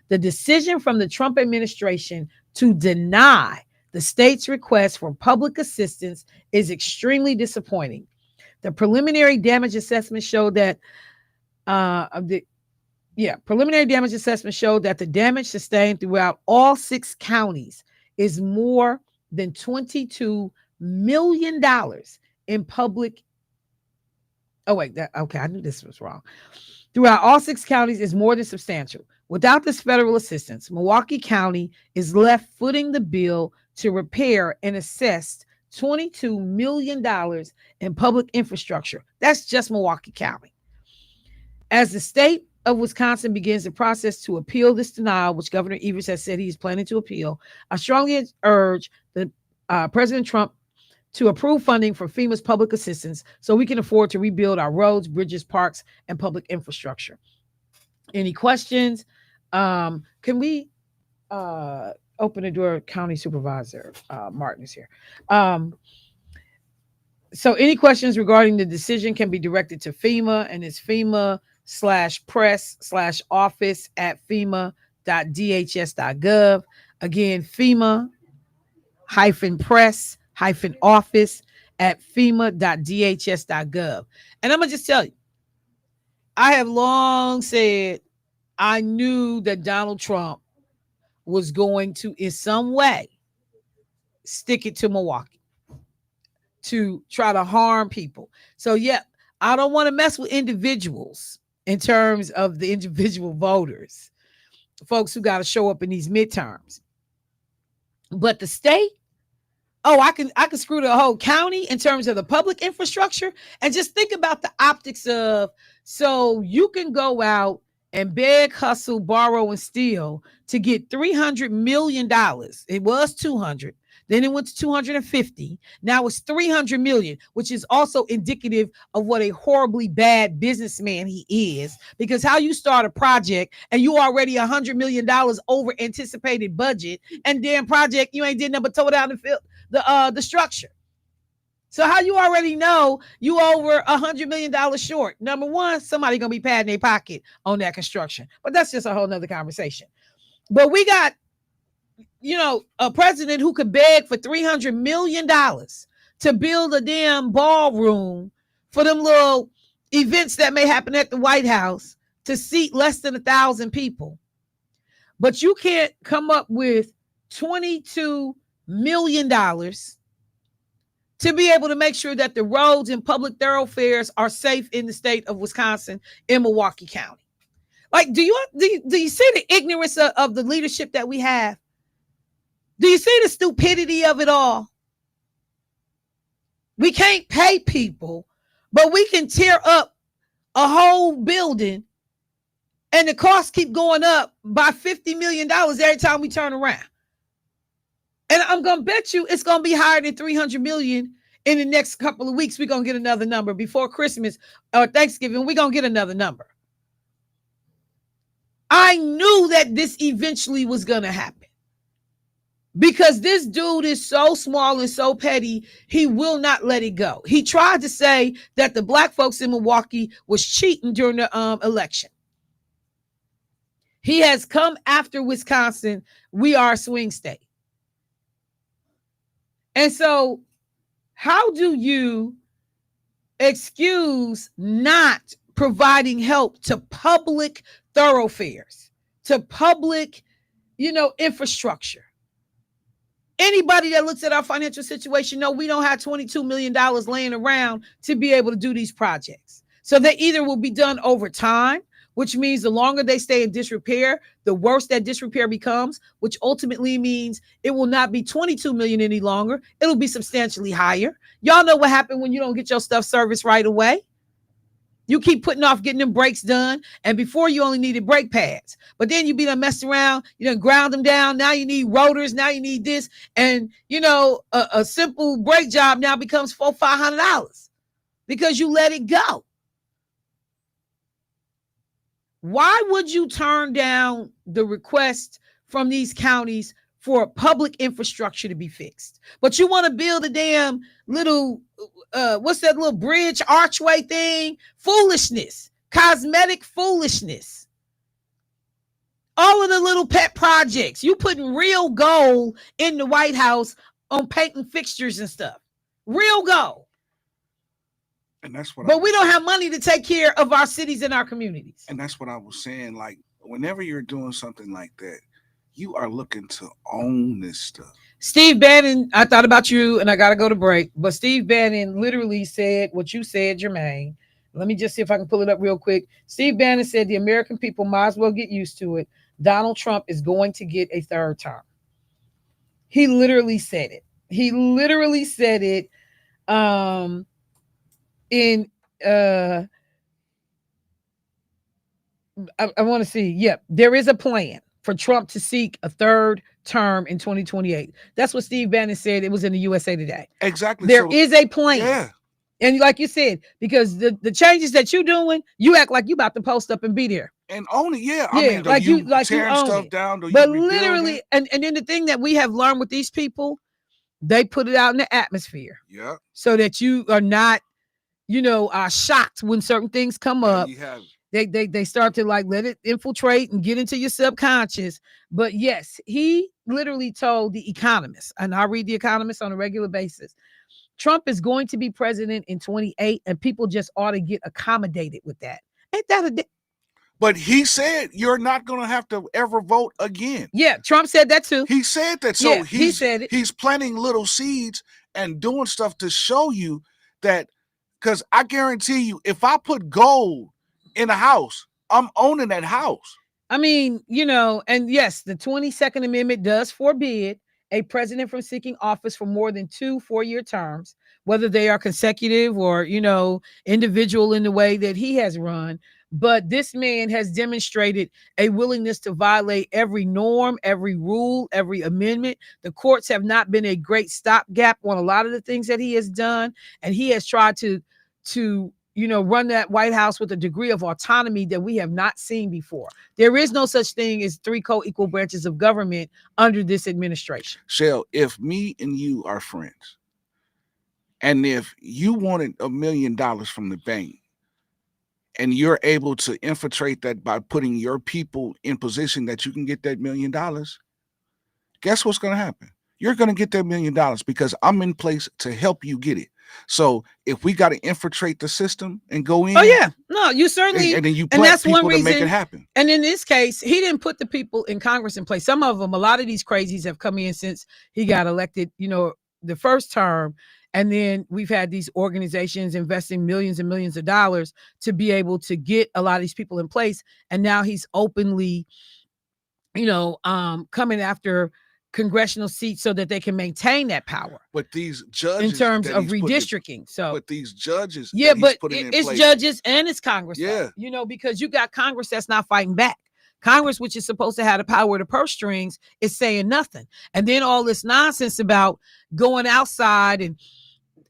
[SPEAKER 1] The decision from the Trump administration to deny the state's request for public assistance is extremely disappointing. The preliminary damage assessment showed that preliminary damage assessment showed that the damage sustained throughout all 6 counties is more than $22 million in public. I knew this was wrong. Throughout all 6 counties is more than substantial. Without this federal assistance, Milwaukee County is left footing the bill to repair and assess $22 million in public infrastructure. That's just Milwaukee County. As the state of Wisconsin begins the process to appeal this denial, which Governor Evers has said he's planning to appeal, I strongly urge the President Trump to approve funding for FEMA's public assistance so we can afford to rebuild our roads, bridges, parks, and public infrastructure. Any questions? Can we open the door? County Supervisor Martin is here. So any questions regarding the decision can be directed to FEMA, and it's FEMA/press/office@FEMA.dhs.gov. Again, FEMA-office-office@FEMA.dhs.gov. And I'm going to just tell you, I have long said I knew that Donald Trump was going to, in some way, stick it to Milwaukee to try to harm people. So, yeah, I don't want to mess with individuals in terms of the individual voters, folks who got to show up in these midterms. But the state, I can screw the whole county in terms of the public infrastructure. And just think about the optics of, so you can go out and beg, hustle, borrow, and steal to get $300 million. It was 200 Then it went to 250. Now it's 300 million, which is also indicative of what a horribly bad businessman he is. Because how you start a project and you already $100 million over anticipated budget, and damn project you ain't did nothing but tore down the structure. So how you already know you over $100 million short? Number one, somebody gonna be padding their pocket on that construction. But that's just a whole nother conversation. But we got, a president who could beg for $300 million to build a damn ballroom for them little events that may happen at the White House to seat less than 1,000 people. But you can't come up with $22 million to be able to make sure that the roads and public thoroughfares are safe in the state of Wisconsin, in Milwaukee County. Like, do you see the ignorance of the leadership that we have? Do you see the stupidity of it all? We can't pay people, but we can tear up a whole building and the costs keep going up by $50 million every time we turn around. And I'm going to bet you it's going to be higher than 300 million in the next couple of weeks. We're going to get another number before Christmas or Thanksgiving. We're going to get another number. I knew that this eventually was going to happen because this dude is so small and so petty. He will not let it go. He tried to say that the black folks in Milwaukee was cheating during the election. He has come after Wisconsin. We are a swing state. And so how do you excuse not providing help to public thoroughfares, to public, infrastructure? Anybody that looks at our financial situation know we don't have $22 million laying around to be able to do these projects. So they either will be done over time, which means the longer they stay in disrepair, the worse that disrepair becomes, which ultimately means it will not be 22 million any longer. It'll be substantially higher. Y'all know what happened when you don't get your stuff serviced right away. You keep putting off getting them brakes done. And before you only needed brake pads, but then you be done messed around, you done ground them down. Now you need rotors. Now you need this. And a simple brake job now becomes $400-500 because you let it go. Why would you turn down the request from these counties for public infrastructure to be fixed? But you want to build a damn little, what's that little bridge archway thing? Foolishness, cosmetic foolishness. All of the little pet projects. You putting real gold in the White House on painting fixtures and stuff. Real gold.
[SPEAKER 3] And that's what.
[SPEAKER 1] But we don't have money to take care of our cities and our communities.
[SPEAKER 3] And that's what I was saying. Like, whenever you're doing something like that, you are looking to own this stuff.
[SPEAKER 1] Steve Bannon, I thought about you, and I got to go to break. But Steve Bannon literally said what you said, Jermaine. Let me just see if I can pull it up real quick. Steve Bannon said the American people might as well get used to it. Donald Trump is going to get a third term. He literally said it. He literally said it. I want to see. Yep, there is a plan for Trump to seek a third term in 2028. That's what Steve Bannon said. It was in the USA Today.
[SPEAKER 3] Exactly.
[SPEAKER 1] There is a plan.
[SPEAKER 3] Yeah.
[SPEAKER 1] And like you said, because the changes that you're doing, you act like you about to post up and be there.
[SPEAKER 3] And own it, yeah.
[SPEAKER 1] I mean, like you
[SPEAKER 3] tearing stuff
[SPEAKER 1] it.
[SPEAKER 3] down.
[SPEAKER 1] But literally, and then the thing that we have learned with these people, they put it out in the atmosphere.
[SPEAKER 3] Yeah.
[SPEAKER 1] So that you are not, shocked when certain things come up. They start to like let it infiltrate and get into your subconscious. But yes, he literally told The Economist, and I read The Economist on a regular basis, Trump is going to be president in 2028, and people just ought to get accommodated with that. Ain't that
[SPEAKER 3] But he said you're not going to have to ever vote again.
[SPEAKER 1] Yeah, Trump said that too.
[SPEAKER 3] He said that. So
[SPEAKER 1] yeah, he said it.
[SPEAKER 3] He's planting little seeds and doing stuff to show you that, because I guarantee you, if I put gold in a house, I'm owning that house.
[SPEAKER 1] I mean, and yes, the 22nd Amendment does forbid a president from seeking office for more than 2 4-year terms, whether they are consecutive or, individual in the way that he has run. But this man has demonstrated a willingness to violate every norm, every rule, every amendment. The courts have not been a great stopgap on a lot of the things that he has done, and he has tried to run that White House with a degree of autonomy that we have not seen before. There is no such thing as three co-equal branches of government under this administration.
[SPEAKER 3] Shell, if me and you are friends, and if you wanted $1 million from the bank, and you're able to infiltrate that by putting your people in position that you can get that $1 million, guess what's going to happen? You're going to get that $1 million because I'm in place to help you get it. So if we got to infiltrate the system and go in,
[SPEAKER 1] oh yeah, no, you certainly,
[SPEAKER 3] and then you
[SPEAKER 1] and that's
[SPEAKER 3] people
[SPEAKER 1] one reason
[SPEAKER 3] to make it happen.
[SPEAKER 1] And in this case, he didn't put the people in Congress in place. Some of them, a lot of these crazies have come in since he got elected, the first term. And then we've had these organizations investing millions and millions of dollars to be able to get a lot of these people in place. And now he's openly, coming after congressional seats so that they can maintain that power.
[SPEAKER 3] But these judges,
[SPEAKER 1] in terms of redistricting,
[SPEAKER 3] but these judges,
[SPEAKER 1] yeah, but
[SPEAKER 3] it's
[SPEAKER 1] place, judges and it's Congress,
[SPEAKER 3] yeah,
[SPEAKER 1] because you got Congress that's not fighting back. Congress, which is supposed to have the power to purse strings, is saying nothing. And then all this nonsense about going outside and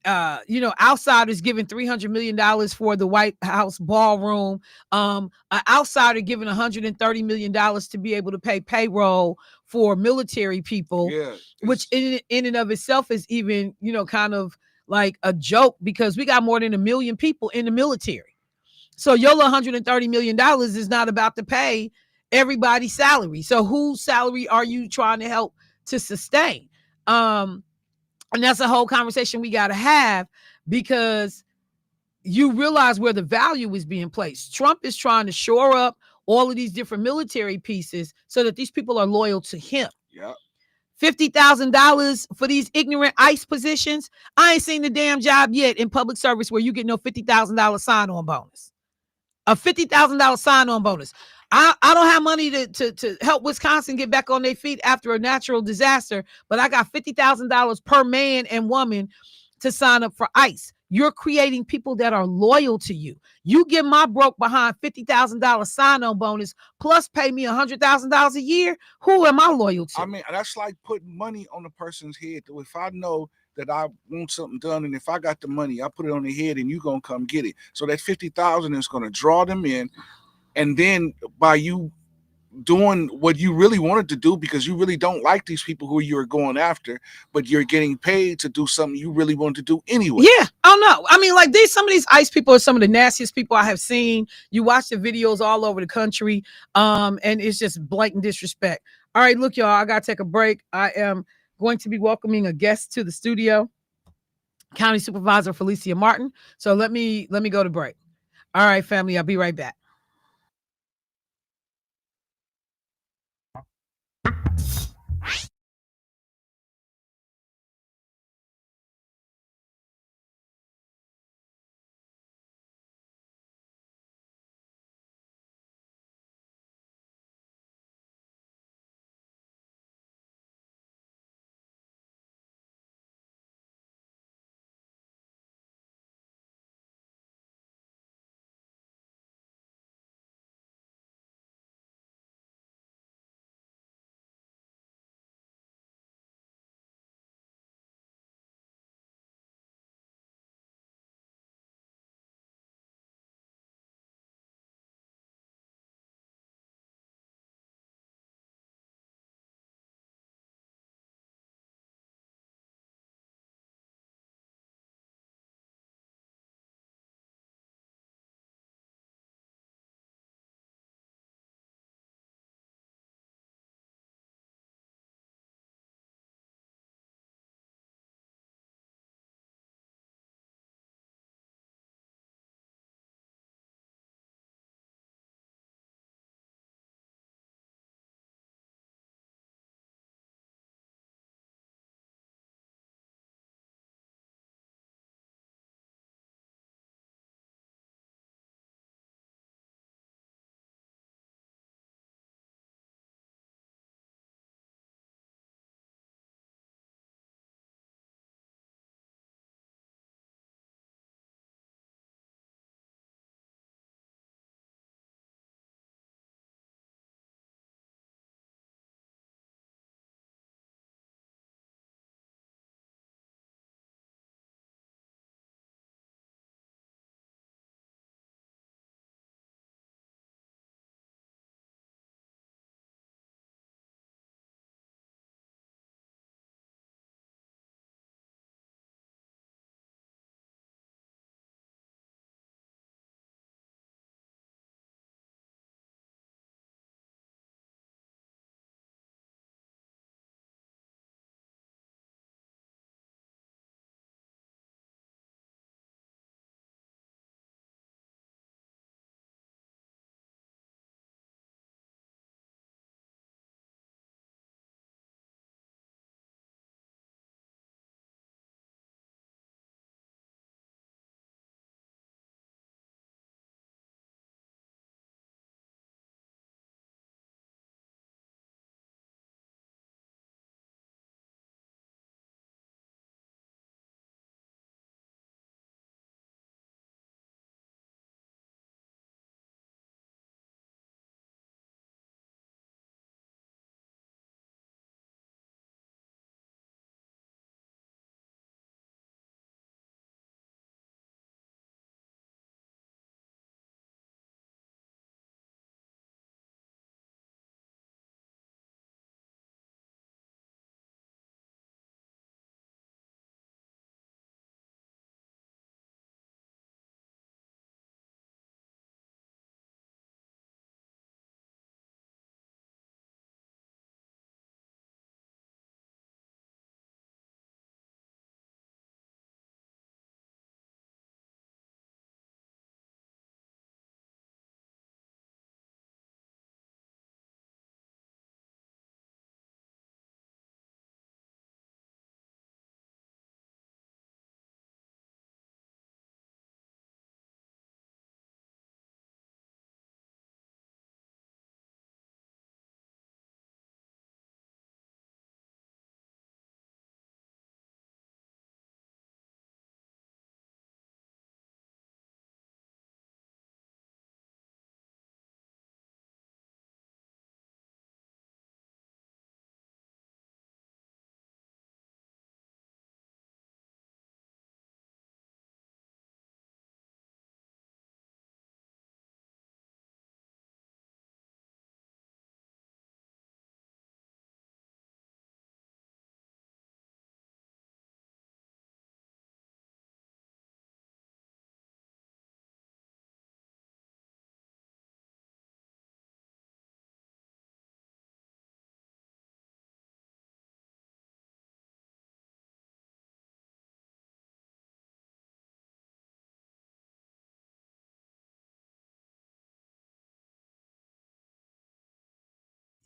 [SPEAKER 1] outsiders giving $300 million for the White House ballroom, an outsider giving $130 million to be able to pay payroll for military people, which in and of itself is even, kind of like a joke, because we got more than 1 million people in the military. So your $130 million is not about to pay everybody's salary. So whose salary are you trying to help to sustain? And that's a whole conversation we got to have, because you realize where the value is being placed. Trump is trying to shore up all of these different military pieces so that these people are loyal to him.
[SPEAKER 3] Yeah.
[SPEAKER 1] $50,000 for these ignorant ICE positions. I ain't seen the damn job yet in public service where you get no $50,000 sign-on bonus. A $50,000 sign-on bonus. I don't have money to help Wisconsin get back on their feet after a natural disaster, but I got $50,000 per man and woman to sign up for ICE. You're creating people that are loyal to you. You give my broke behind $50,000 sign-on bonus plus pay me $100,000 a year. Who am I loyal to?
[SPEAKER 3] I mean, that's like putting money on a person's head. If I know that I want something done, and if I got the money, I put it on their head, and you gonna come get it. So that 50,000 is gonna draw them in, and then by you doing what you really wanted to do, because you really don't like these people who you're going after, but you're getting paid to do something you really want to do anyway.
[SPEAKER 1] Yeah. Oh no. I mean, like some of these ICE people are some of the nastiest people I have seen. You watch the videos all over the country, and it's just blatant disrespect. All right, look, y'all, I gotta take a break. I am going to be welcoming a guest to the studio, County Supervisor Felisia Martin. So let me go to break. All right, family, I'll be right back.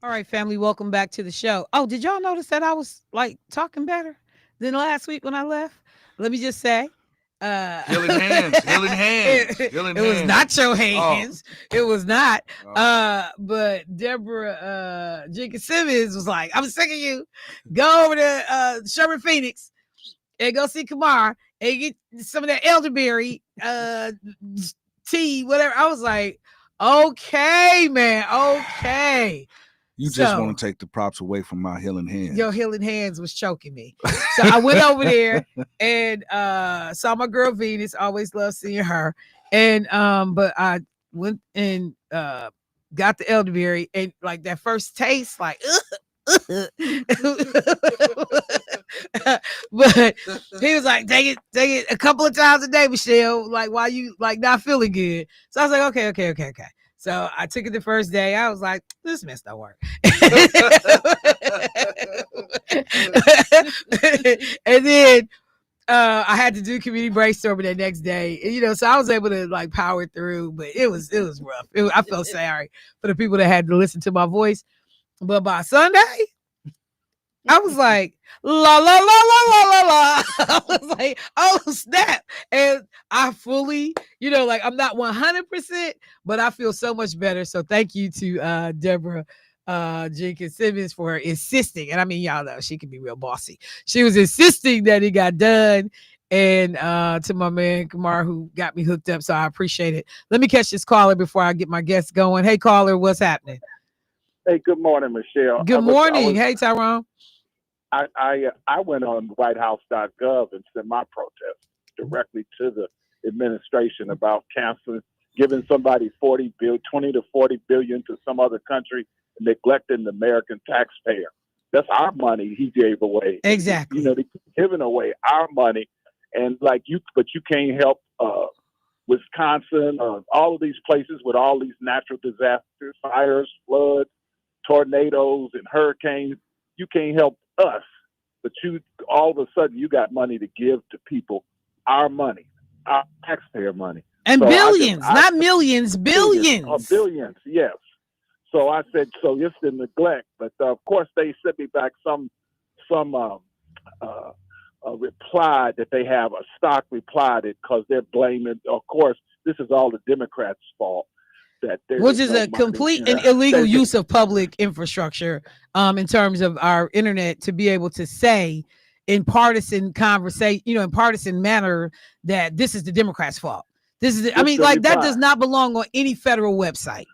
[SPEAKER 1] All right, family, welcome back to the show. Oh, did y'all notice that I was like talking better than last week when I left? Let me just say,
[SPEAKER 3] healing hands.
[SPEAKER 1] It was not your hands. Oh. It was not. But Deborah Jenkins Simmons was like, I'm sick of you. Go over to Sherman Phoenix and go see Kamar and get some of that elderberry tea, whatever. I was like, okay, man, okay.
[SPEAKER 3] You just want to take the props away from my healing hands.
[SPEAKER 1] Your healing hands was choking me. So I went over there and saw my girl Venus. Always love seeing her. And but I went and got the elderberry, and like that first taste, like but he was like, take it a couple of times a day, Michelle, like while you like not feeling good. So I was like, okay. So I took it the first day. I was like, this mess don't work. And then I had to do community brainstorming that next day. And, so I was able to like power through, but it was rough. I felt sorry for the people that had to listen to my voice. But by Sunday, I was like, la, la, la, la, la, la, la. I was like, oh, snap. And I fully, like I'm not 100%, but I feel so much better. So thank you to Deborah Jenkins Simmons for insisting. And I mean, y'all know she can be real bossy. She was insisting that it got done. And to my man, Kamar, who got me hooked up. So I appreciate it. Let me catch this caller before I get my guests going. Hey, caller, what's happening?
[SPEAKER 6] Hey, good morning, Michelle.
[SPEAKER 1] Good morning. Hey, Tyrone.
[SPEAKER 6] I went on whitehouse.gov and sent my protest directly to the administration about canceling, giving somebody 20 to 40 billion to some other country, and neglecting the American taxpayer. That's our money he gave away.
[SPEAKER 1] Exactly.
[SPEAKER 6] They're giving away our money, and but you can't help Wisconsin, all of these places with all these natural disasters, fires, floods, tornadoes, and hurricanes. You can't help us, but all of a sudden you got money to give to people, our money, our taxpayer money,
[SPEAKER 1] and so billions, not millions, billions.
[SPEAKER 6] Billions, yes. So I said, so it's the neglect, but of course they sent me back some reply that they have a stock reply that because they're blaming. Of course, this is all the Democrats' fault.
[SPEAKER 1] Which is a complete and illegal use of public infrastructure in terms of our internet, to be able to say in partisan conversation, in partisan manner, that this is the Democrats' fault. This is, that does not belong on any federal website.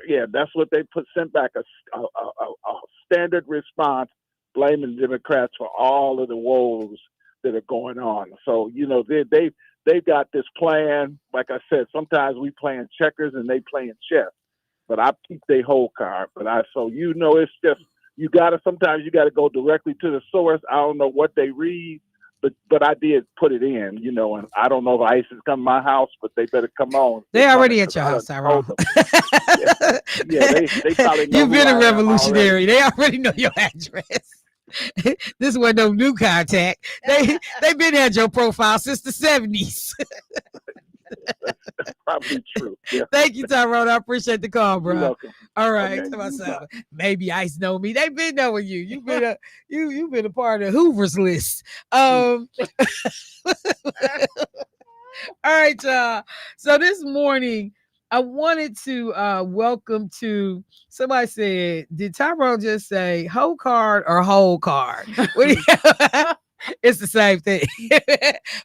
[SPEAKER 6] Yeah, that's what they sent back a standard response, blaming Democrats for all of the woes that are going on. So, they got this plan. Like I said, sometimes we playing checkers and they playing chess. But I keep their whole card. But it's just sometimes you gotta go directly to the source. I don't know what they read, but I did put it in, and I don't know if ICE is coming to my house, but they better come on.
[SPEAKER 1] They already at your house, Tyrone.
[SPEAKER 6] Yeah, they probably know.
[SPEAKER 1] You've been a revolutionary. They already know your address. This wasn't no new contact. They've been at your profile since the 70s.
[SPEAKER 6] That's probably true. Yeah.
[SPEAKER 1] Thank you, Tyrone. I appreciate the call, bro.
[SPEAKER 6] You're welcome.
[SPEAKER 1] All right. Okay. To myself, maybe ICE know me. They've been knowing you. You've been a part of Hoover's list. All right, y'all. So this morning, I wanted to welcome to, somebody said, did Tyrone just say whole card or whole card? It's the same thing.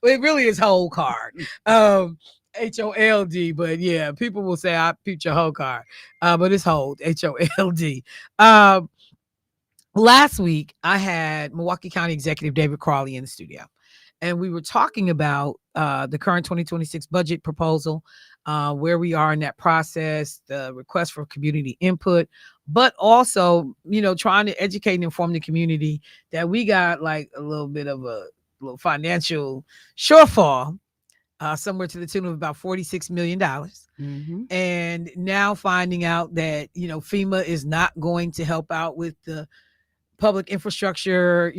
[SPEAKER 1] Well, it really is whole card. HOLD, but yeah, people will say I peeped your whole card. But it's hold, HOLD. Last week I had Milwaukee County Executive David Crawley in the studio, and we were talking about the current 2026 budget proposal, where we are in that process, the request for community input, but also, trying to educate and inform the community that we got like a little bit of a little financial shortfall, somewhere to the tune of about $46 million. Mm-hmm. And now finding out that, FEMA is not going to help out with the public infrastructure,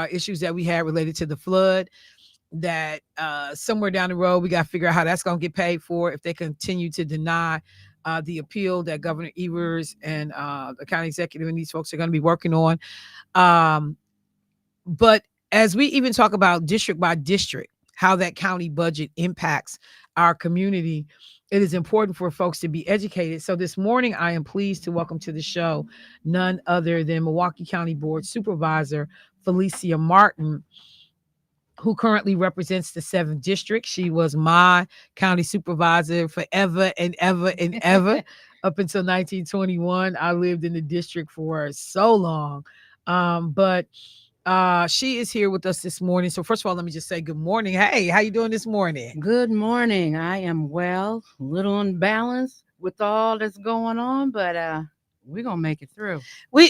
[SPEAKER 1] issues that we had related to the flood, that somewhere down the road, we got to figure out how that's going to get paid for if they continue to deny the appeal that Governor Evers and the county executive and these folks are going to be working on. But as we even talk about district by district, how that county budget impacts our community, it is important for folks to be educated. So this morning, I am pleased to welcome to the show none other than Milwaukee County Board Supervisor Felisia Martin, who currently represents the 7th district. She was my county supervisor forever and ever and ever up until 1921. I lived in the district for so long. But she is here with us this morning. So first of all, let me just say good morning. Hey, how you doing this morning?
[SPEAKER 7] Good morning. I am well, a little unbalanced with all that's going on, but we're going to make it through.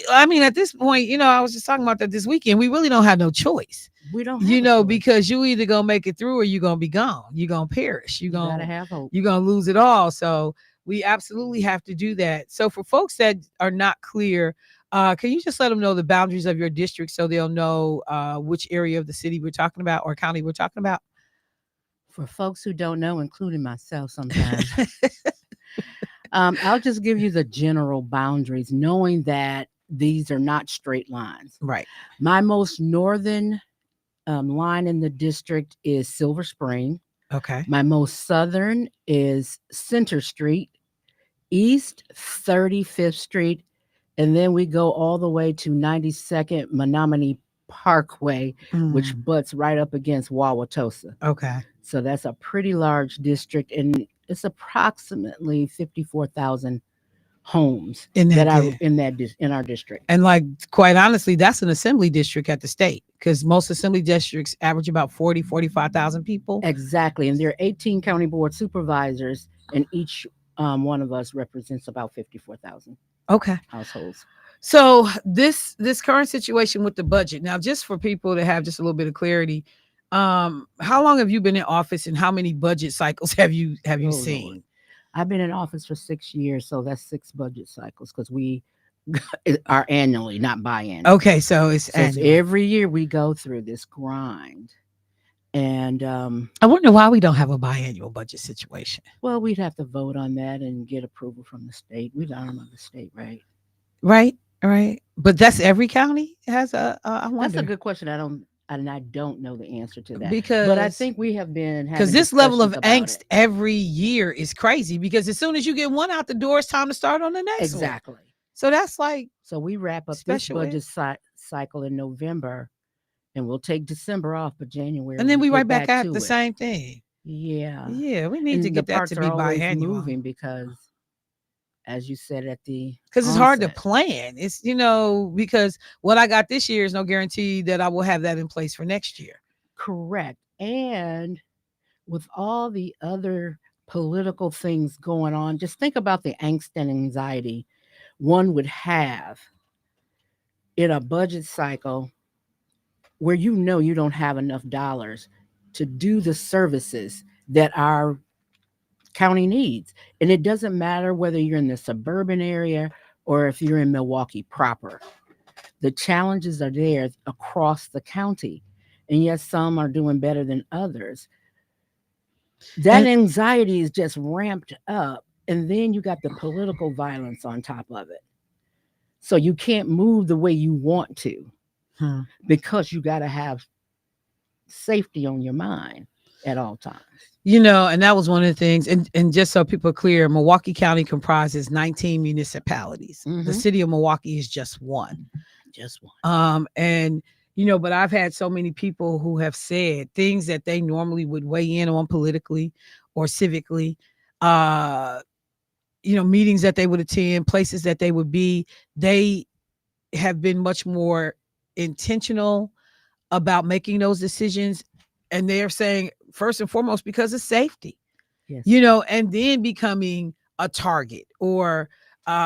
[SPEAKER 1] I mean, at this point, I was just talking about that this weekend. We really don't have no choice.
[SPEAKER 7] We don't have
[SPEAKER 1] because you either going to make it through or you're going to be gone. You're going to perish. You're going to
[SPEAKER 7] have hope.
[SPEAKER 1] You're going to lose it all. So we absolutely have to do that. So for folks that are not clear, can you just let them know the boundaries of your district so they'll know which area of the city we're talking about or county we're talking about?
[SPEAKER 7] For folks who don't know, including myself sometimes, I'll just give you the general boundaries, knowing that these are not straight lines.
[SPEAKER 1] Right.
[SPEAKER 7] My most northern line in the district is Silver Spring.
[SPEAKER 1] Okay.
[SPEAKER 7] My most southern is Center Street, East 35th Street, and then we go all the way to 92nd Menominee Parkway, which butts right up against Wauwatosa.
[SPEAKER 1] Okay.
[SPEAKER 7] So that's a pretty large district, and it's approximately 54,000 homes in our district.
[SPEAKER 1] And quite honestly, that's an assembly district at the state, because most assembly districts average about 45,000 people.
[SPEAKER 7] Exactly. And there are 18 county board supervisors, and each one of us represents about 54,000 households.
[SPEAKER 1] So this current situation with the budget, now just for people to have just a little bit of clarity, how long have you been in office and how many budget cycles have you seen?
[SPEAKER 7] Lord. I've been in office for 6 years, so that's 6 budget cycles, because we are annually, not biannually.
[SPEAKER 1] Okay, so it's
[SPEAKER 7] every year we go through this grind. And
[SPEAKER 1] I wonder why we don't have a biannual budget situation.
[SPEAKER 7] Well, we'd have to vote on that and get approval from the state. We don't know the state, right?
[SPEAKER 1] Right. But that's every county has I wonder.
[SPEAKER 7] That's a good question. I don't know the answer to that,
[SPEAKER 1] but
[SPEAKER 7] I think we have been
[SPEAKER 1] because this level of angst every year is crazy, because as soon as you get one out the door, it's time to start on the next
[SPEAKER 7] exactly
[SPEAKER 1] one. So that's so
[SPEAKER 7] we wrap up this budget cycle in November, and we'll take December off, but January,
[SPEAKER 1] and then we right back at the same thing.
[SPEAKER 7] Yeah,
[SPEAKER 1] we need to get that to be biannual,
[SPEAKER 7] moving, because as you said
[SPEAKER 1] because it's hard to plan. It's because what I got this year is no guarantee that I will have that in place for next year.
[SPEAKER 7] Correct. And with all the other political things going on, just think about the angst and anxiety one would have in a budget cycle where you don't have enough dollars to do the services that our county needs. And it doesn't matter whether you're in the suburban area or if you're in Milwaukee proper. The challenges are there across the county. And yes, some are doing better than others. That anxiety is just ramped up. And then you got the political violence on top of it. So you can't move the way you want to because you got to have safety on your mind at all times.
[SPEAKER 1] And that was one of the things. And just so people are clear, Milwaukee County comprises 19 municipalities. The city of Milwaukee is just one. And but I've had so many people who have said things that they normally would weigh in on politically or civically, meetings that they would attend, places that they would be. They have been much more intentional about making those decisions. And they're saying, first and foremost, because of safety, and then becoming a target or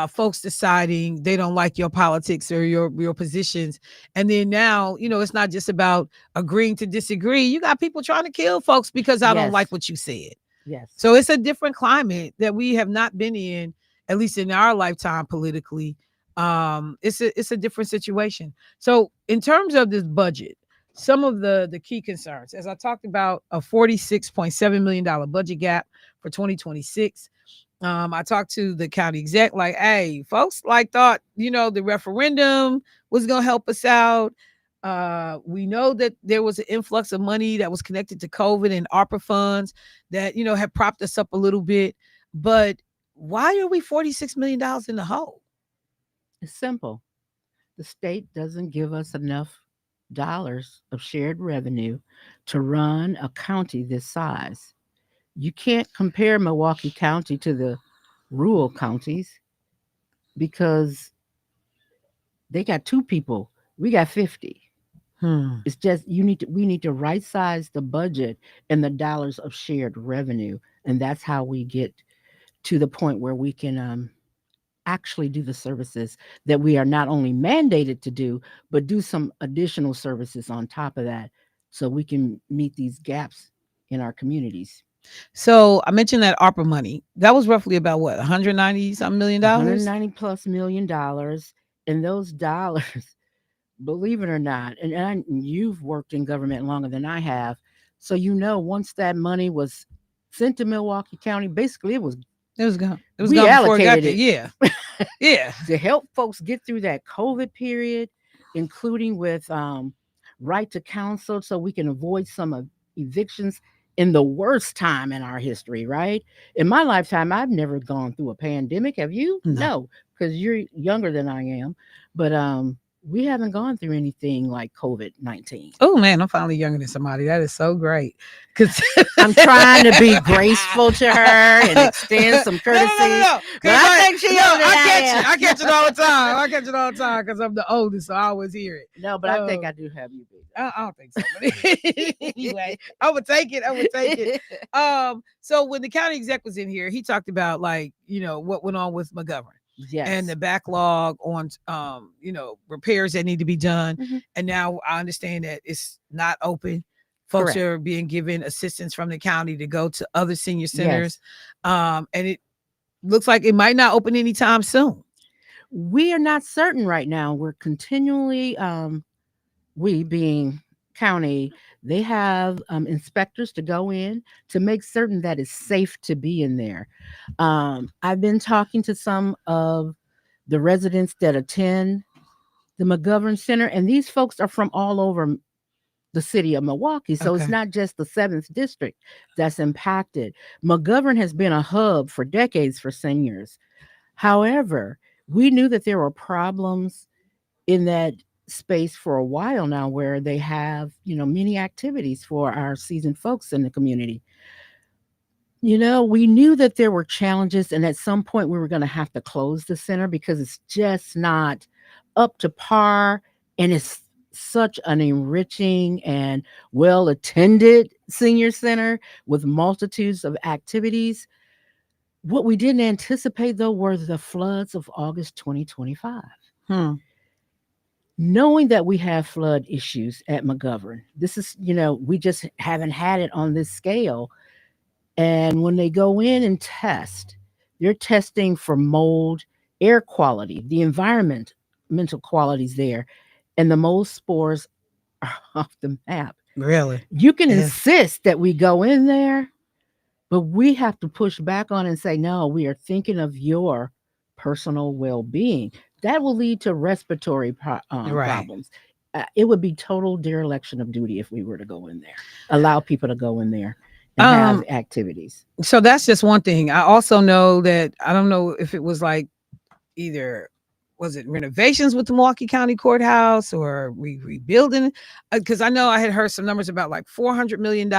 [SPEAKER 1] folks deciding they don't like your politics or your positions. And then now, it's not just about agreeing to disagree. You got people trying to kill folks because I don't like what you said.
[SPEAKER 7] Yes.
[SPEAKER 1] So it's a different climate that we have not been in, at least in our lifetime politically. It's a different situation. So in terms of this budget, some of the key concerns, as I talked about, a $46.7 million budget gap for 2026. I talked to the county exec, like, hey, folks thought, the referendum was gonna help us out. We know that there was an influx of money that was connected to COVID and ARPA funds that, had propped us up a little bit. But why are we $46 million in the hole?
[SPEAKER 7] It's simple. The state doesn't give us enough dollars of shared revenue to run a county this size. You can't compare Milwaukee County to the rural counties because they got 2 people. We got 50. It's just we need to right size the budget and the dollars of shared revenue, and that's how we get to the point where we can actually do the services that we are not only mandated to do, but do some additional services on top of that, so we can meet these gaps in our communities.
[SPEAKER 1] So I mentioned that ARPA money. That was roughly about what, 190 something million dollars?
[SPEAKER 7] 190 plus $1 million, and those dollars, believe it or not, and you've worked in government longer than I have, so once that money was sent to Milwaukee County, basically it was
[SPEAKER 1] gone. It was
[SPEAKER 7] we
[SPEAKER 1] gone before it got
[SPEAKER 7] allocated
[SPEAKER 1] there.
[SPEAKER 7] it.
[SPEAKER 1] Yeah.
[SPEAKER 7] To help folks get through that COVID period, including with right to counsel, so we can avoid some evictions in the worst time in our history, right? In my lifetime, I've never gone through a pandemic. Have you? No, because you're younger than I am. But we haven't gone through anything like COVID-19.
[SPEAKER 1] Oh man, I'm finally younger than somebody. That is so great. Because
[SPEAKER 7] I'm trying to be graceful to her and extend some courtesy.
[SPEAKER 1] No.
[SPEAKER 7] But I think she
[SPEAKER 1] I catch it all the time. I catch it all the time because I'm the oldest, so I always hear it.
[SPEAKER 7] No, but I think I do have you beat.
[SPEAKER 1] I don't think so. But anyway, I would take it. So when the county exec was in here, he talked about what went on with McGovern.
[SPEAKER 7] Yes.
[SPEAKER 1] And the backlog on repairs that need to be done.
[SPEAKER 7] Mm-hmm.
[SPEAKER 1] And now I understand that it's not open. Folks are being given assistance from the county to go to other senior centers. Yes. And it looks like it might not open anytime soon.
[SPEAKER 7] We are not certain right now. We're continually we being county, they have inspectors to go in to make certain that it's safe to be in there. I've been talking to some of the residents that attend the McGovern Center, and these folks are from all over the city of Milwaukee. So It's not just the 7th district that's impacted. McGovern has been a hub for decades for seniors. However, we knew that there were problems in that space for a while now, where they have many activities for our seasoned folks in the community. We knew that there were challenges, and at some point we were going to have to close the center because it's just not up to par, and it's such an enriching and well attended senior center with multitudes of activities. What we didn't anticipate, though, were the floods of August 2025. Knowing that we have flood issues at McGovern, this is, we just haven't had it on this scale. And when they go in and test, they're testing for mold, air quality, the environmental qualities there, and the mold spores are off the map.
[SPEAKER 1] Really?
[SPEAKER 7] You can insist that we go in there, but we have to push back on and say, no, we are thinking of your personal well-being. That will lead to respiratory problems. It would be total dereliction of duty if we were to go in there, allow people to go in there and have activities.
[SPEAKER 1] So that's just one thing. I also know that, I don't know if it was was it renovations with the Milwaukee County Courthouse or rebuilding? Because I know I had heard some numbers about $400 million.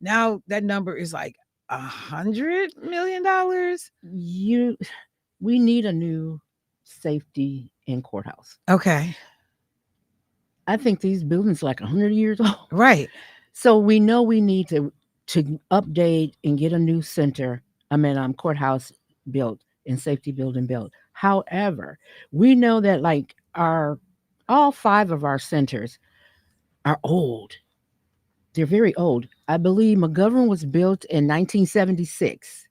[SPEAKER 1] Now that number is $100 million.
[SPEAKER 7] We need a new safety in courthouse.
[SPEAKER 1] Okay.
[SPEAKER 7] I think these buildings 100 years old.
[SPEAKER 1] Right.
[SPEAKER 7] So we know we need to update and get a new courthouse built and safety building built. However, we know that all 5 of our centers are old. They're very old. I believe McGovern was built in 1976.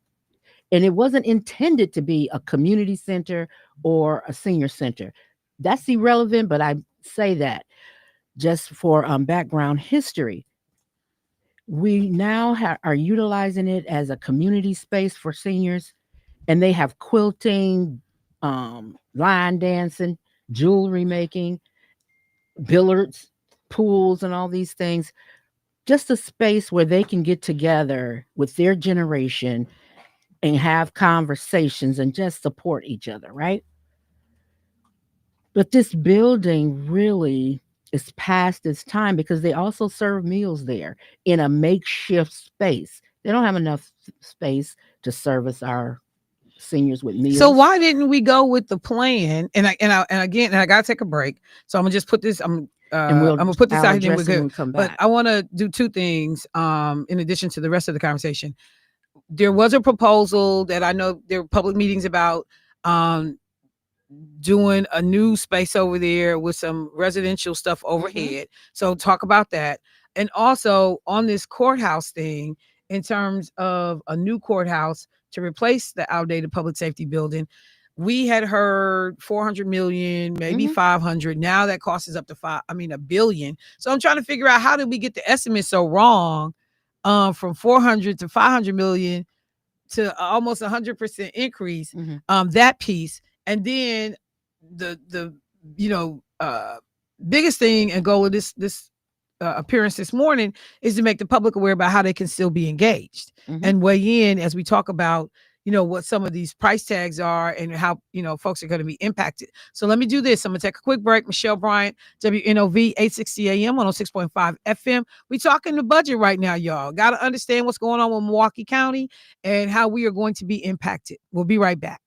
[SPEAKER 7] And it wasn't intended to be a community center or a senior center. That's irrelevant, but I say that just for background history. We now are utilizing it as a community space for seniors. and they have quilting, line dancing, jewelry making, billiards, pools, and all these things. Just a space where they can get together with their generation and have conversations and just support each other, right? But this building really is past its time because they also serve meals there in a makeshift space. They don't have enough space to service our seniors with meals.
[SPEAKER 1] So why didn't we go with the plan? And I gotta take a break. So I'm gonna just put this. I'm gonna put this out here and we're good. But I want to do two things. In addition to the rest of the conversation, there was a proposal that I know there were public meetings about. Doing a new space over there with some residential stuff overhead. So talk about that. And also on this courthouse thing, in terms of a new courthouse to replace the outdated public safety building, we had heard 400 million, maybe 500. Now that cost is up to $1 billion. So I'm trying to figure out, how did we get the estimate so wrong, from 400 to 500 million to almost 100% increase, that piece. And then the biggest thing and goal of this appearance this morning is to make the public aware about how they can still be engaged and weigh in as we talk about what some of these price tags are and how folks are going to be impacted. So let me do this. I'm gonna take a quick break. Michelle Bryant, WNOV 860 AM 106.5 FM. We talking the budget right now, y'all. Got to understand what's going on with Milwaukee County and how we are going to be impacted. We'll be right back.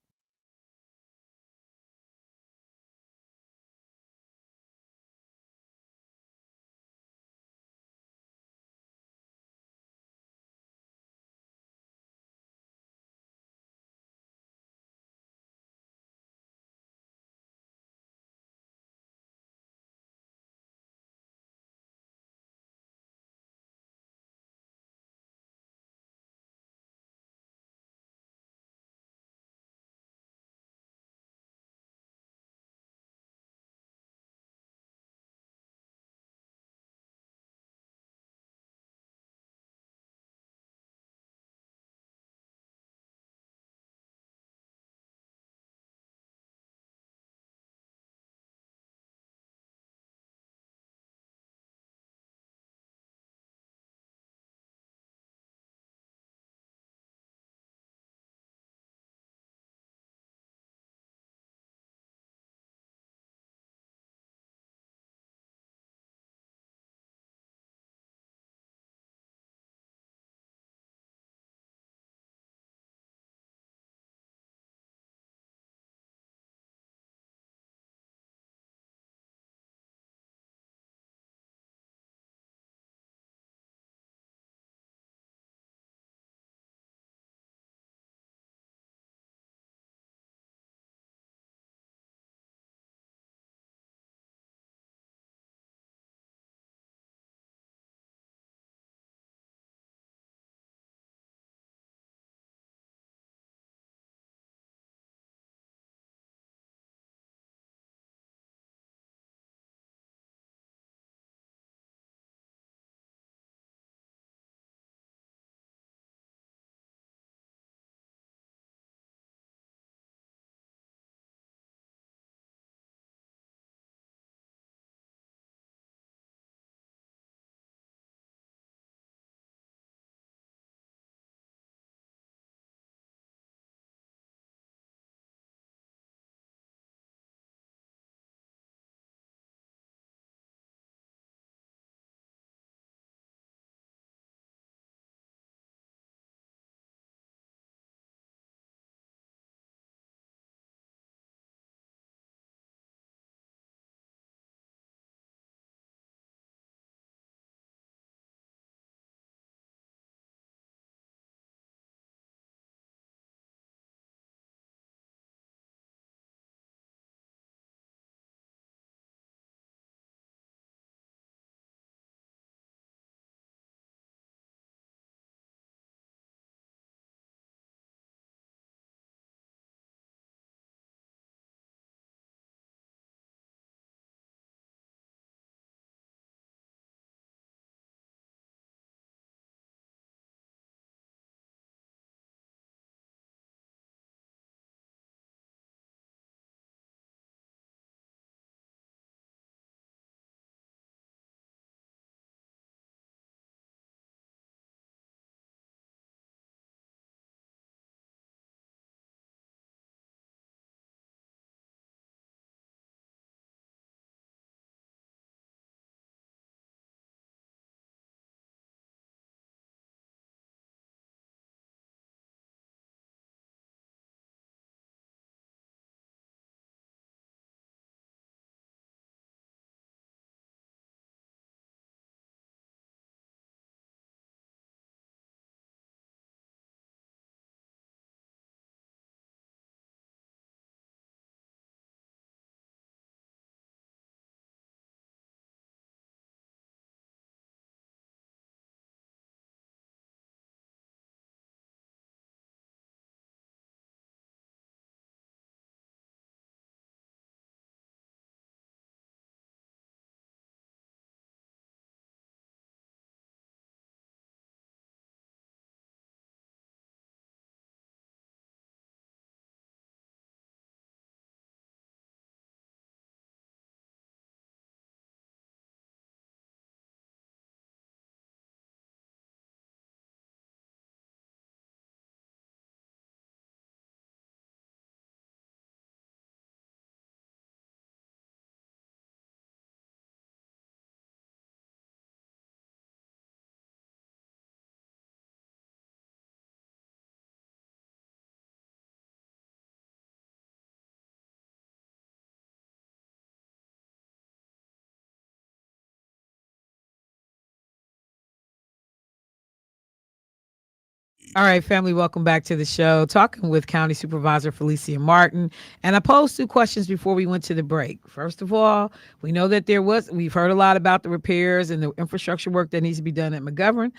[SPEAKER 1] All right, family, welcome back to the show. Talking with County Supervisor Felisia Martin. And I posed 2 questions before we went to the break. First of all, we know that we've heard a lot about the repairs and the infrastructure work that needs to be done at McGovern.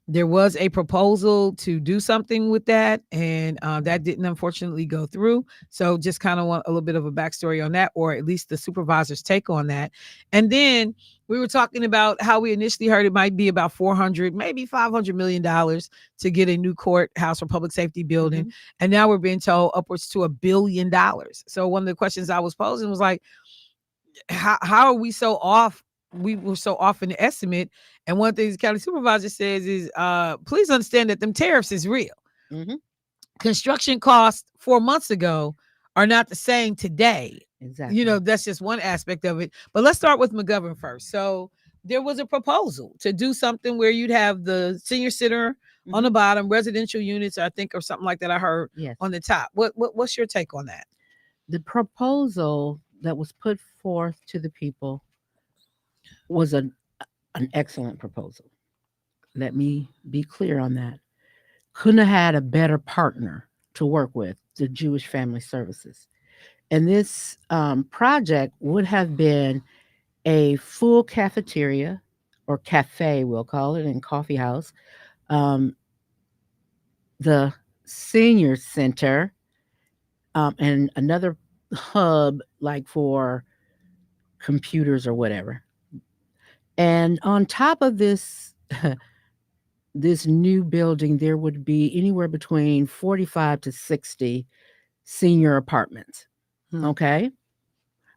[SPEAKER 1] There was a proposal to do something with that, and that didn't unfortunately go through. So just kind of want a little bit of a backstory on that, or at least the supervisor's take on that. And then we were talking about how we initially heard it might be about 400, maybe $500 million to get a new courthouse or public safety building. Mm-hmm. And now we're being told upwards to $1 billion. So one of the questions I was posing was like, how are we so off? We were so off in the estimate. And one thing the county supervisor says is, please understand that them tariffs is real. Mm-hmm. Construction costs 4 months ago are not the same today. Exactly. That's just one aspect of it. But let's start with McGovern first. So there was a proposal to do something where you'd have the senior center mm-hmm. on the bottom, residential units, I think, or something like that. I heard on the top. What's your take on that?
[SPEAKER 7] The proposal that was put forth to the people was an excellent proposal. Let me be clear on that. Couldn't have had a better partner to work with, the Jewish Family Services. And this project would have been a full cafeteria, or cafe, we'll call it, and coffee house. The senior center, and another hub like for computers or whatever. And on top of this, this new building, there would be anywhere between 45 to 60 senior apartments. Okay.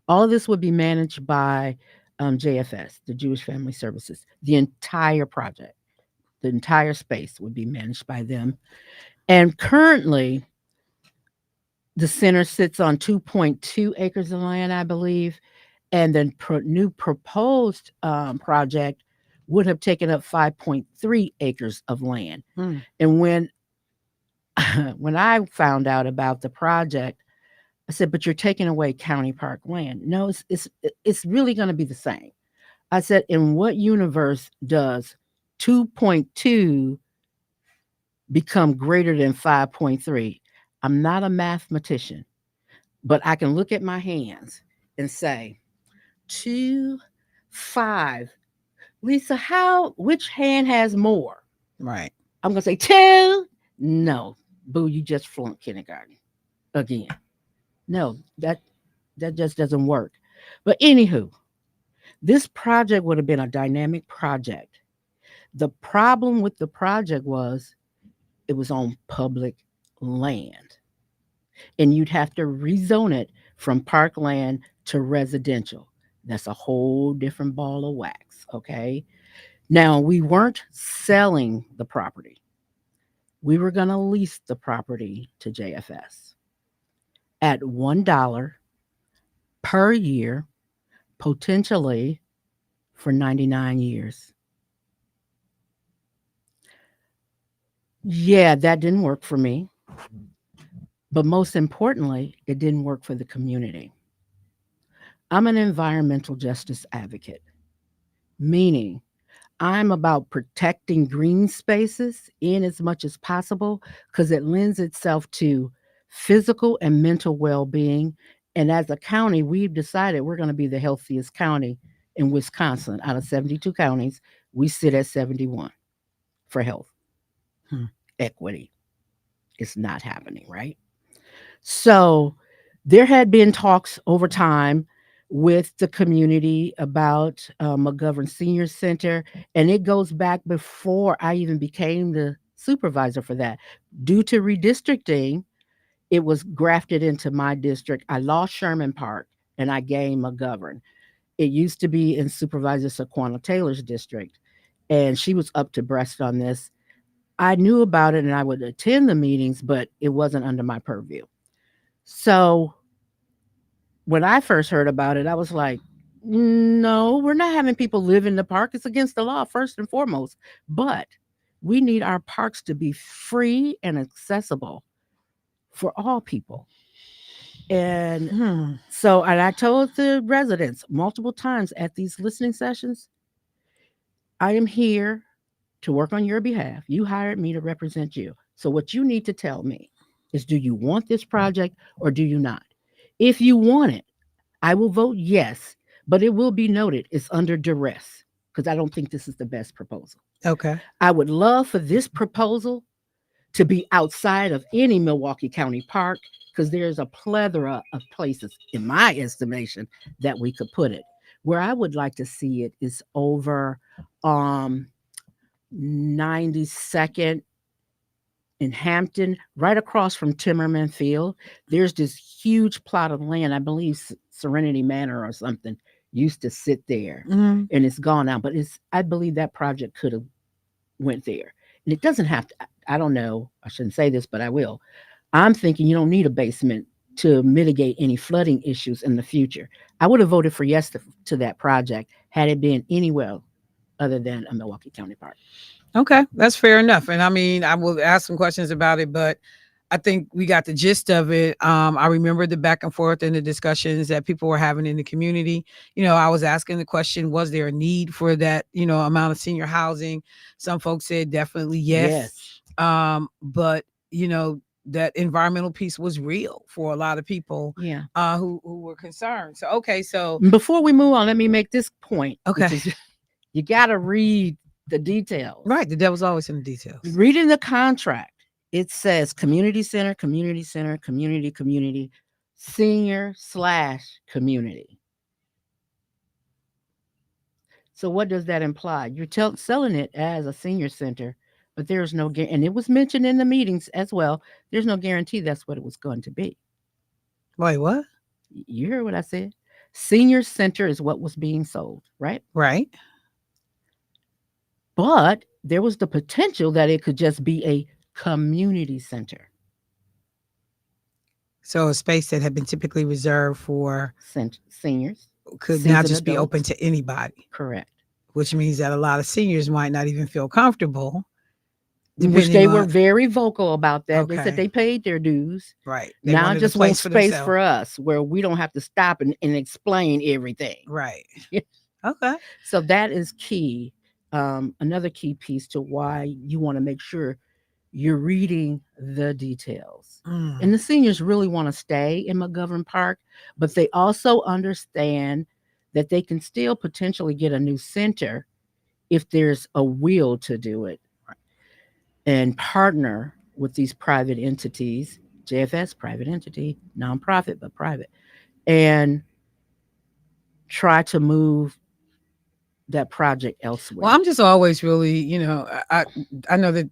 [SPEAKER 7] All of this would be managed by JFS, the Jewish Family Services. The entire project, the entire space would be managed by them. And currently, the center sits on 2.2 acres of land, I believe. And the new proposed project would have taken up 5.3 acres of land. And when I found out about the project, I said, but you're taking away county park land. No, it's really going to be the same. I said, in what universe does 2.2 become greater than 5.3? I'm not a mathematician, but I can look at my hands and say, 2, 5. Lisa, which hand has more?
[SPEAKER 1] Right.
[SPEAKER 7] I'm going to say 2. No, boo, you just flunked kindergarten again. No, that just doesn't work. But anywho, this project would have been a dynamic project. The problem with the project was it was on public land. And you'd have to rezone it from parkland to residential. That's a whole different ball of wax, okay? Now, we weren't selling the property. We were going to lease the property to JFS at $1 per year, potentially for 99 years. Yeah, that didn't work for me. But most importantly, it didn't work for the community. I'm an environmental justice advocate, meaning I'm about protecting green spaces in as much as possible because it lends itself to physical and mental well-being. And as a county, we've decided we're going to be the healthiest county in Wisconsin. Out of 72 counties, we sit at 71 for health. Equity. It's not happening, right? So there had been talks over time with the community about McGovern Senior Center, and it goes back before I even became the supervisor for that. Due to redistricting, it was grafted into my district. I lost Sherman Park, and I gained McGovern. It used to be in Supervisor Saquana Taylor's district, and she was up to breast on this. I knew about it, and I would attend the meetings, but it wasn't under my purview. So when I first heard about it, I was like, no, we're not having people live in the park. It's against the law, first and foremost. But we need our parks to be free and accessible for all people. And so, and I told the residents multiple times at these listening sessions, I am here to work on your behalf. You hired me to represent you. So what you need to tell me is, do you want this project or do you not? If you want it, I will vote yes, but it will be noted it's under duress because I don't think this is the best proposal.
[SPEAKER 1] Okay.
[SPEAKER 7] I would love for this proposal to be outside of any Milwaukee County park because there's a plethora of places, in my estimation, that we could put it. Where I would like to see it is over 92nd in Hampton, right across from Timmerman Field. There's this huge plot of land. I believe Serenity Manor or something used to sit there, and it's gone now. But I believe that project could have went there, and it doesn't have to. I don't know. I shouldn't say this, but I will. I'm thinking you don't need a basement to mitigate any flooding issues in the future. I would have voted for yes to that project had it been anywhere other than a Milwaukee County park.
[SPEAKER 1] Okay, that's fair enough. And I mean, I will ask some questions about it, but I think we got the gist of it. I remember the back and forth and the discussions that people were having in the community. You know, I was asking the question, was there a need for that, amount of senior housing? Some folks said definitely yes. But, that environmental piece was real for a lot of people who were concerned. So, okay. So
[SPEAKER 7] before we move on, let me make this point.
[SPEAKER 1] Okay.
[SPEAKER 7] You got to read the details.
[SPEAKER 1] Right. The devil's always in the details.
[SPEAKER 7] Reading the contract, it says community center, community center, community, senior/community. So what does that imply? You're selling it as a senior center, but there's no guarantee. And it was mentioned in the meetings as well. There's no guarantee that's what it was going to be.
[SPEAKER 1] Wait, what?
[SPEAKER 7] You heard what I said? Senior center is what was being sold, right?
[SPEAKER 1] Right.
[SPEAKER 7] But there was the potential that it could just be a community center.
[SPEAKER 1] So a space that had been typically reserved for
[SPEAKER 7] seniors
[SPEAKER 1] could now just be open to anybody.
[SPEAKER 7] Correct.
[SPEAKER 1] Which means that a lot of seniors might not even feel comfortable.
[SPEAKER 7] Which they were very vocal about that.
[SPEAKER 1] Okay.
[SPEAKER 7] They said they paid their dues.
[SPEAKER 1] Right.
[SPEAKER 7] They now just want space for us where we don't have to stop and explain everything.
[SPEAKER 1] Right. Okay.
[SPEAKER 7] So that is key. Another key piece to why you want to make sure you're reading the details. And the seniors really want to stay in McGovern Park, but they also understand that they can still potentially get a new center if there's a will to do it and partner with these private entities, JFS, private entity, nonprofit, but private, and try to move that project elsewhere.
[SPEAKER 1] Well, I'm just always really, I know that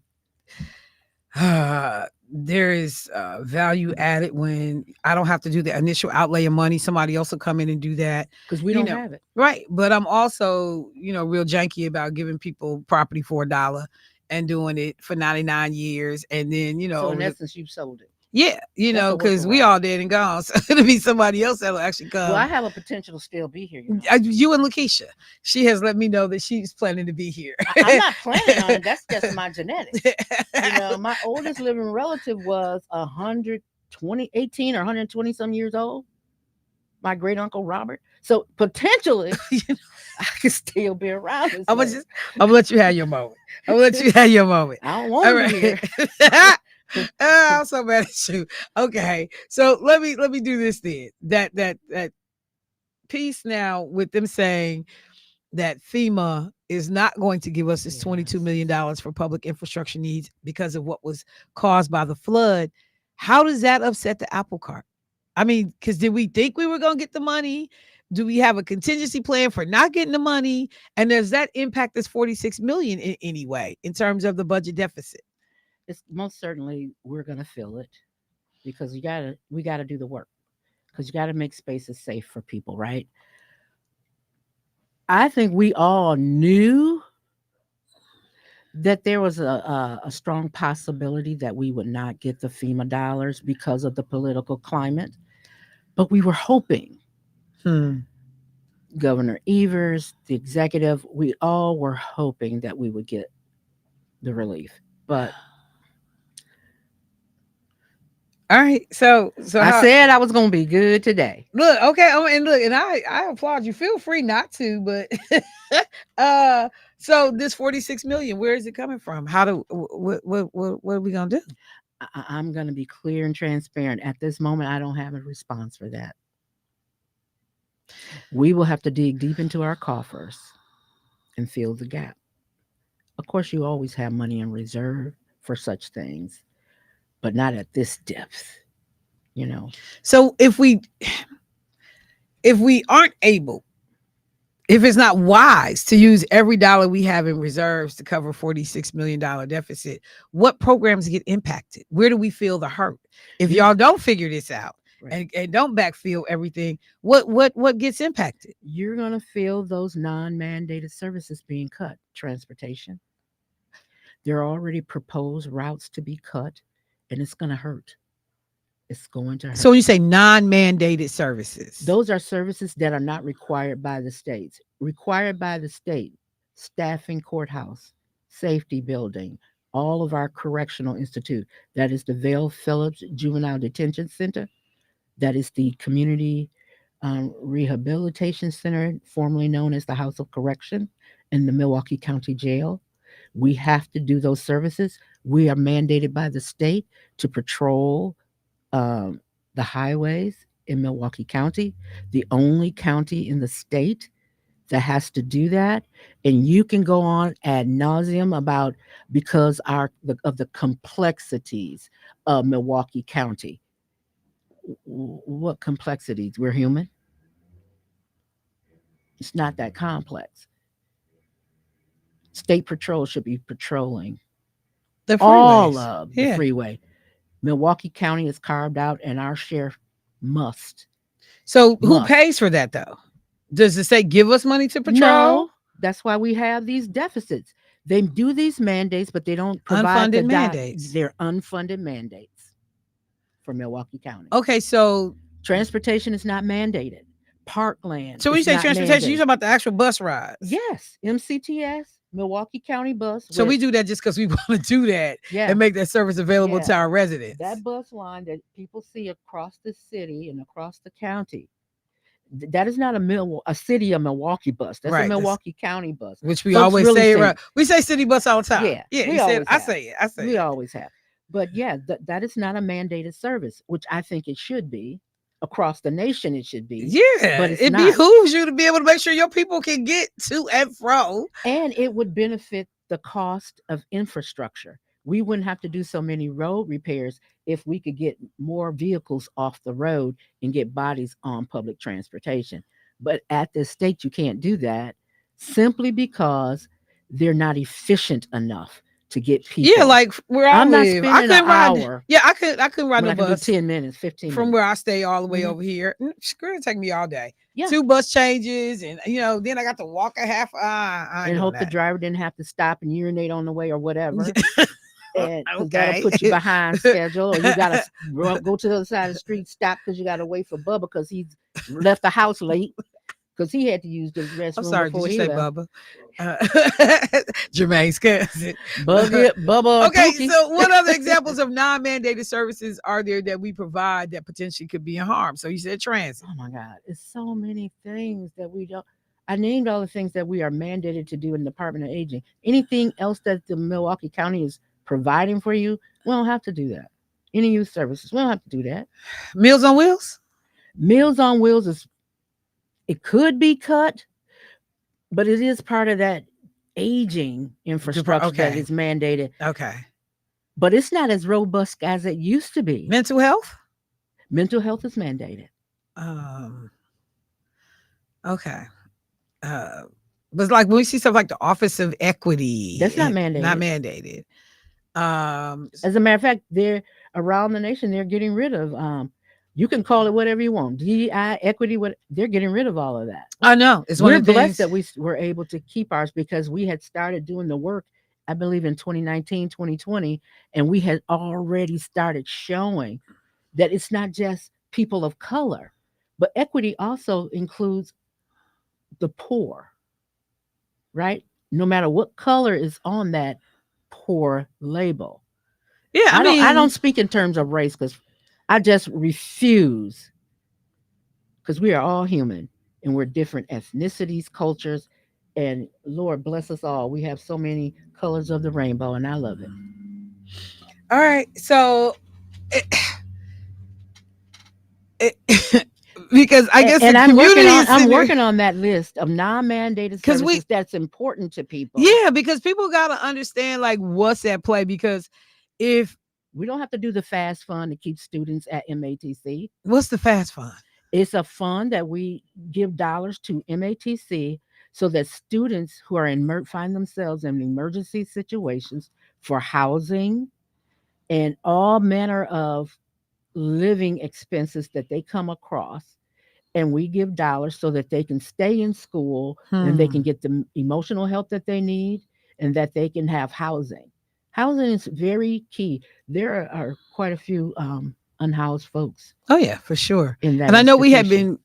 [SPEAKER 1] there is value added when I don't have to do the initial outlay of money. Somebody else will come in and do that.
[SPEAKER 7] Because we don't have it.
[SPEAKER 1] Right. But I'm also, real janky about giving people property for $1 and doing it for 99 years. And then,
[SPEAKER 7] So in essence, you've sold it.
[SPEAKER 1] Yeah, because we all dead and gone. So it'll be somebody else that'll actually come.
[SPEAKER 7] Well, I have a potential to still be here.
[SPEAKER 1] You and Lakeisha. She has let me know that she's planning to be here.
[SPEAKER 7] I'm not planning on it. That's just my genetics. My oldest living relative was 18 or 120 some years old. My great uncle Robert. So potentially, I could still be around.
[SPEAKER 1] I'm gonna let you have your moment. I don't
[SPEAKER 7] want to be here.
[SPEAKER 1] I'm so mad at you. Okay, so let me do this then. That piece now with them saying that FEMA is not going to give us this $22 million for public infrastructure needs because of what was caused by the flood. How does that upset the apple cart? I mean, because did we think we were going to get the money? Do we have a contingency plan for not getting the money? And does that impact this $46 million in any way in terms of the budget deficit?
[SPEAKER 7] It's most certainly we're going to feel it because we got to do the work because you got to make spaces safe for people, right? I think we all knew that there was a strong possibility that we would not get the FEMA dollars because of the political climate, but we were hoping. Governor Evers, the executive, we all were hoping that we would get the relief, but
[SPEAKER 1] All right. So
[SPEAKER 7] I said I was gonna be good today.
[SPEAKER 1] Look, okay, and I applaud you. Feel free not to, but so this 46 million, where is it coming from? What are we gonna do?
[SPEAKER 7] I'm gonna be clear and transparent. At this moment, I don't have a response for that. We will have to dig deep into our coffers and fill the gap. Of course, you always have money in reserve for such things, but not at this depth,
[SPEAKER 1] So if we aren't able, if it's not wise to use every dollar we have in reserves to cover $46 million deficit, what programs get impacted? Where do we feel the hurt? If y'all don't figure this out, right, and don't backfill everything, what gets impacted?
[SPEAKER 7] You're going to feel those non-mandated services being cut. Transportation. There are already proposed routes to be cut, and it's going to hurt. It's going to hurt.
[SPEAKER 1] So when you say non-mandated services,
[SPEAKER 7] those are services that are not required by the states. Required by the state, staffing courthouse, safety building, all of our correctional institute. That is the Vale Phillips Juvenile Detention Center. That is the Community Rehabilitation Center, formerly known as the House of Correction, in the Milwaukee County Jail. We have to do those services. We are mandated by the state to patrol the highways in Milwaukee County, the only county in the state that has to do that. And you can go on ad nauseum about because of the complexities of Milwaukee County. What complexities? We're human. It's not that complex. State patrol should be patrolling all of the freeway. Milwaukee County is carved out, and our sheriff must.
[SPEAKER 1] So who pays for that, though? Does the state give us money to patrol?
[SPEAKER 7] No, that's why we have these deficits. They do these mandates, but they don't provide
[SPEAKER 1] unfunded mandates.
[SPEAKER 7] They're unfunded mandates for Milwaukee County.
[SPEAKER 1] Okay, so
[SPEAKER 7] transportation is not mandated. Parkland.
[SPEAKER 1] So when you say transportation, you're talking about the actual bus rides?
[SPEAKER 7] Yes, MCTS. Milwaukee County bus.
[SPEAKER 1] So we do that just because we want to do that and make that service available to our residents.
[SPEAKER 7] That bus line that people see across the city and across the county, that is not a city of Milwaukee bus. That's a Milwaukee County bus.
[SPEAKER 1] Which we always really say, right? We say city bus all the time.
[SPEAKER 7] Yeah.
[SPEAKER 1] I say it.
[SPEAKER 7] We always have. But that is not a mandated service, which I think it should be. Across the nation, it should be.
[SPEAKER 1] Yeah, but it behooves you to be able to make sure your people can get to and fro.
[SPEAKER 7] And it would benefit the cost of infrastructure. We wouldn't have to do so many road repairs if we could get more vehicles off the road and get bodies on public transportation. But at this state, you can't do that simply because they're not efficient enough to get people.
[SPEAKER 1] Yeah, like where I live,
[SPEAKER 7] I couldn't ride.
[SPEAKER 1] Yeah, I couldn't ride no bus.
[SPEAKER 7] 10 minutes, 15
[SPEAKER 1] from
[SPEAKER 7] minutes.
[SPEAKER 1] where I stay all the way over here. Screw it, take me all day.
[SPEAKER 7] Yeah.
[SPEAKER 1] 2 bus changes, and then I got to walk a half.
[SPEAKER 7] And hope the driver didn't have to stop and urinate on the way or whatever. And that'll put you behind schedule, or you gotta go to the other side of the street, stop because you gotta wait for Bubba because he's left the house late. Because he had to use the restroom.
[SPEAKER 1] I'm sorry, did you say
[SPEAKER 7] left.
[SPEAKER 1] Bubba? Jermaine's cousin.
[SPEAKER 7] Bubba.
[SPEAKER 1] Okay,
[SPEAKER 7] Pookie.
[SPEAKER 1] so what other examples of non-mandated services are there that we provide that potentially could be in harm? So you said transit.
[SPEAKER 7] Oh my God, it's so many things that we don't. I named all the things that we are mandated to do in the Department of Aging. Anything else that the Milwaukee County is providing for you, we don't have to do that. Any youth services, we don't have to do that.
[SPEAKER 1] Meals on Wheels?
[SPEAKER 7] Meals on Wheels is. It could be cut, but it is part of that aging infrastructure that is mandated.
[SPEAKER 1] Okay.
[SPEAKER 7] But it's not as robust as it used to be.
[SPEAKER 1] Mental health?
[SPEAKER 7] Mental health is mandated.
[SPEAKER 1] Okay. But like when we see stuff like the Office of Equity.
[SPEAKER 7] That's not mandated.
[SPEAKER 1] Not mandated.
[SPEAKER 7] As a matter of fact, they're around the nation, they're getting rid of you can call it whatever you want. DEI, equity, they're getting rid of all of that.
[SPEAKER 1] I know.
[SPEAKER 7] We're blessed that we were able to keep ours because we had started doing the work, I believe, in 2019, 2020, and we had already started showing that it's not just people of color, but equity also includes the poor, right? No matter what color is on that poor label.
[SPEAKER 1] Yeah,
[SPEAKER 7] I don't speak in terms of race because I just refuse, because we are all human and we're different ethnicities, cultures, and Lord bless us all. We have so many colors of the rainbow, and I love it.
[SPEAKER 1] All right. So, because I guess
[SPEAKER 7] And
[SPEAKER 1] the
[SPEAKER 7] I'm
[SPEAKER 1] community is
[SPEAKER 7] I'm working on that list of non-mandated services that's important to people.
[SPEAKER 1] Yeah, because people got to understand like what's at play. Because if
[SPEAKER 7] we don't have to do the FAST fund to keep students at MATC.
[SPEAKER 1] What's the FAST fund?
[SPEAKER 7] It's a fund that we give dollars to MATC so that students who are find themselves in emergency situations for housing and all manner of living expenses that they come across, and we give dollars so that they can stay in school and they can get the emotional help that they need and that they can have housing. Housing is very key. There are quite a few unhoused folks.
[SPEAKER 1] Oh yeah, for sure.
[SPEAKER 7] In that
[SPEAKER 1] and I know we had been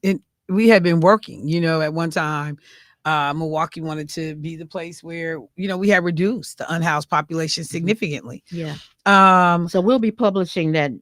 [SPEAKER 1] working, at one time. Milwaukee wanted to be the place where, we had reduced the unhoused population significantly.
[SPEAKER 7] Yeah. So we'll be publishing that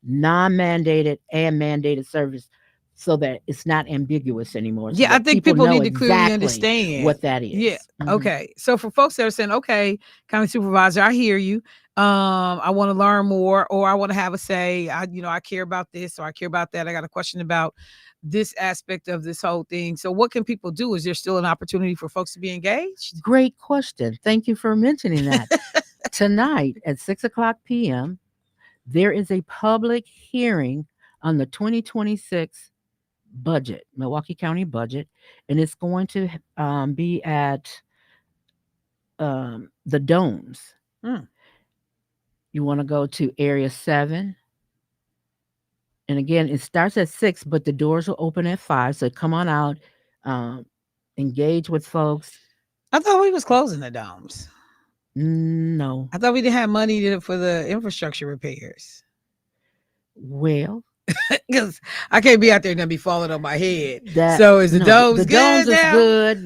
[SPEAKER 7] non-mandated and mandated service so that it's not ambiguous anymore. So
[SPEAKER 1] I think people need to clearly
[SPEAKER 7] exactly
[SPEAKER 1] understand
[SPEAKER 7] what that is.
[SPEAKER 1] Yeah. Mm-hmm. Okay. So for folks that are saying, okay, county supervisor, I hear you. I want to learn more, or I want to have a say. I care about this, or I care about that. I got a question about this aspect of this whole thing. So what can people do? Is there still an opportunity for folks to be engaged?
[SPEAKER 7] Great question. Thank you for mentioning that. Tonight at 6:00 p.m., there is a public hearing on the 2026 budget, Milwaukee County budget, and it's going to be at the Domes. You want to go to Area 7. And again, it starts at 6, but the doors will open at 5. So come on out, engage with folks.
[SPEAKER 1] I thought we was closing the Domes.
[SPEAKER 7] No.
[SPEAKER 1] I thought we didn't have money for the infrastructure repairs.
[SPEAKER 7] Well,
[SPEAKER 1] because I can't be out there and be falling on my head. So is the Domes
[SPEAKER 7] the
[SPEAKER 1] good?
[SPEAKER 7] Domes is
[SPEAKER 1] now?
[SPEAKER 7] Good.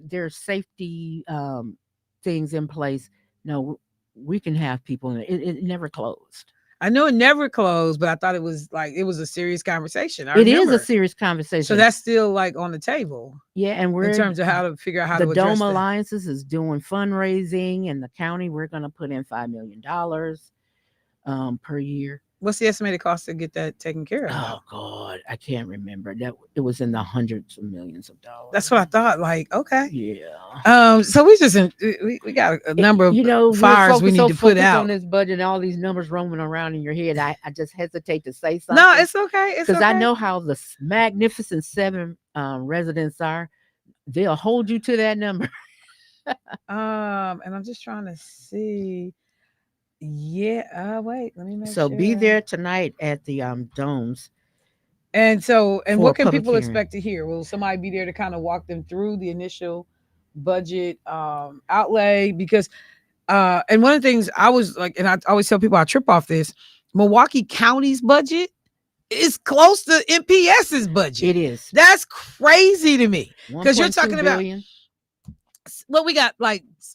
[SPEAKER 7] There's safety things in place. No, we can have people in it. It never closed.
[SPEAKER 1] I know it never closed, but I thought it was a serious conversation.
[SPEAKER 7] It is a serious conversation.
[SPEAKER 1] So that's still on the table.
[SPEAKER 7] Yeah, and we're
[SPEAKER 1] in terms of how to figure out how to address
[SPEAKER 7] the Dome Alliances is doing fundraising, and the county we're going to put in $5 million per year.
[SPEAKER 1] What's the estimated cost to get that taken care of?
[SPEAKER 7] Oh God, I can't remember. That it was in the hundreds of millions of dollars.
[SPEAKER 1] That's what I thought. Okay.
[SPEAKER 7] Yeah.
[SPEAKER 1] So we just we got a number of fires we need to put out
[SPEAKER 7] on this budget, and all these numbers roaming around in your head. I just hesitate to say something.
[SPEAKER 1] No, it's okay.
[SPEAKER 7] Because I know how the Magnificent Seven residents are. They'll hold you to that number.
[SPEAKER 1] And I'm just trying to see. Yeah. Wait. Let me make
[SPEAKER 7] sure.
[SPEAKER 1] So
[SPEAKER 7] be there tonight at the Domes.
[SPEAKER 1] And what can people expect to hear? Will somebody be there to kind of walk them through the initial budget outlay? Because and one of the things I was and I always tell people I trip off this, Milwaukee County's budget is close to MPS's budget.
[SPEAKER 7] It is.
[SPEAKER 1] That's crazy to me. Because you're talking
[SPEAKER 7] billion.
[SPEAKER 1] About well, we got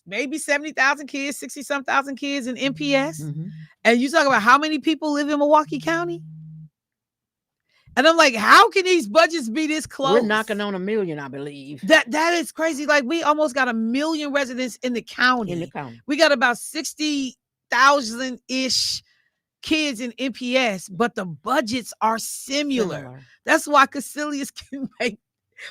[SPEAKER 1] maybe 70,000 kids, 60-some thousand kids in MPS.
[SPEAKER 7] Mm-hmm.
[SPEAKER 1] And you talk about how many people live in Milwaukee County? And I'm like, how can these budgets be this close?
[SPEAKER 7] We're knocking on 1 million, I believe.
[SPEAKER 1] That is crazy. We almost got 1 million residents in the county. We got about 60,000-ish kids in MPS, but the budgets are similar. That's why Casilius can make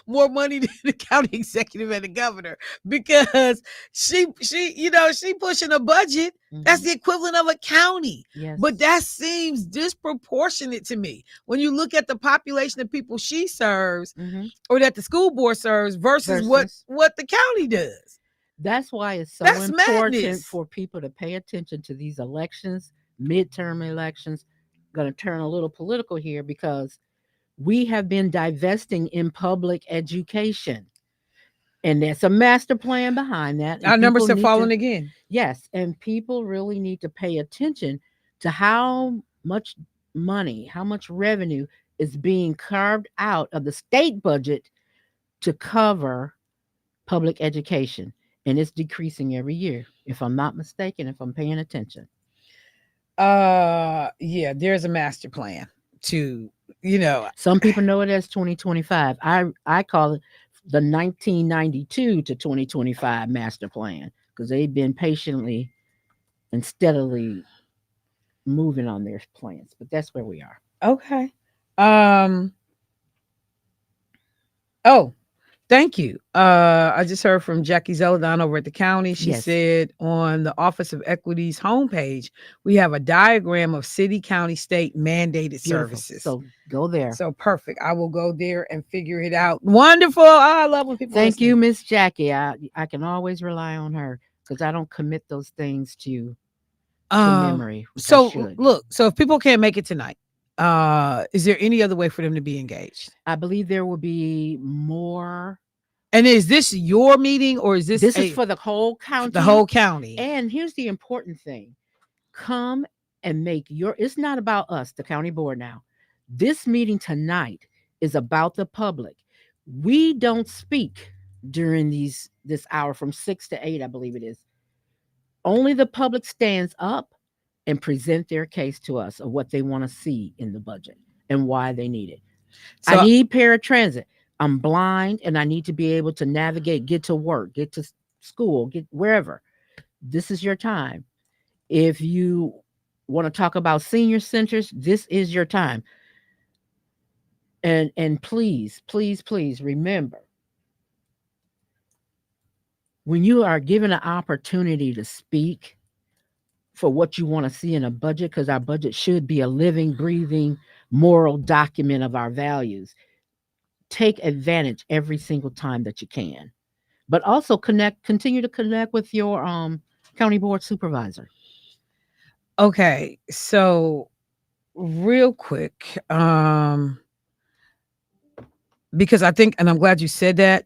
[SPEAKER 1] more money than the county executive and the governor, because she pushing a budget that's the equivalent of a county.
[SPEAKER 7] Yes.
[SPEAKER 1] But that seems disproportionate to me when you look at the population of people she serves or that the school board serves versus what the county does.
[SPEAKER 7] That's why it's so important for people to pay attention to these elections, midterm elections. Going to turn a little political here because we have been divesting in public education. And there's a master plan behind that.
[SPEAKER 1] Our numbers are falling again.
[SPEAKER 7] Yes. And people really need to pay attention to how much money, how much revenue is being carved out of the state budget to cover public education. And it's decreasing every year, if I'm not mistaken, if I'm paying attention.
[SPEAKER 1] Yeah, there's a master plan to, you know.
[SPEAKER 7] Some people know it as 2025. I call it the 1992 to 2025 master plan because they've been patiently and steadily moving on their plans. But that's where we are.
[SPEAKER 1] Okay. Oh, thank you. I just heard from Jackie Zeldon over at the county. She said on the Office of Equity's homepage, we have a diagram of city, county, state mandated services.
[SPEAKER 7] So go there.
[SPEAKER 1] So perfect. I will go there and figure it out. Wonderful. I love when people
[SPEAKER 7] Thank
[SPEAKER 1] listen.
[SPEAKER 7] you, Miss Jackie. I can always rely on her because I don't commit those things to memory.
[SPEAKER 1] So look, so if people can't make it tonight, is there any other way for them to be engaged?
[SPEAKER 7] I believe there will be more.
[SPEAKER 1] And is this your meeting or is this
[SPEAKER 7] is for the whole county?
[SPEAKER 1] The whole county.
[SPEAKER 7] And here's the important thing. Come and make it's not about us, the county board now. This meeting tonight is about the public. We don't speak during this hour from 6 to 8, I believe it is. Only the public stands up and present their case to us of what they want to see in the budget and why they need it. So, I need paratransit. I'm blind and I need to be able to navigate, get to work, get to school, get wherever. This is your time. If you want to talk about senior centers, this is your time. And please, please, please remember, when you are given an opportunity to speak for what you want to see in a budget, because our budget should be a living, breathing, moral document of our values, take advantage every single time that you can. But also continue to connect with your county board supervisor.
[SPEAKER 1] Okay, so real quick, because I think, and I'm glad you said that,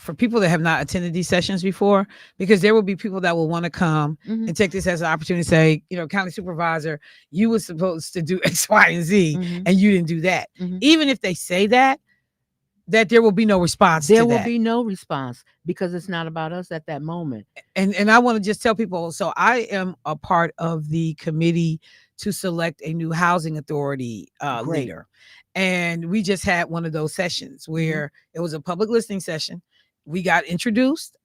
[SPEAKER 1] for people that have not attended these sessions before, because there will be people that will want to come and take this as an opportunity to say, you know, county supervisor, you were supposed to do X, Y, and Z, and you didn't do that. Even if they say that there will be no response.
[SPEAKER 7] There will be no response because it's not about us at that moment.
[SPEAKER 1] And I want to just tell people, so I am a part of the committee to select a new housing authority leader. And we just had one of those sessions where it was a public listening session. We got introduced,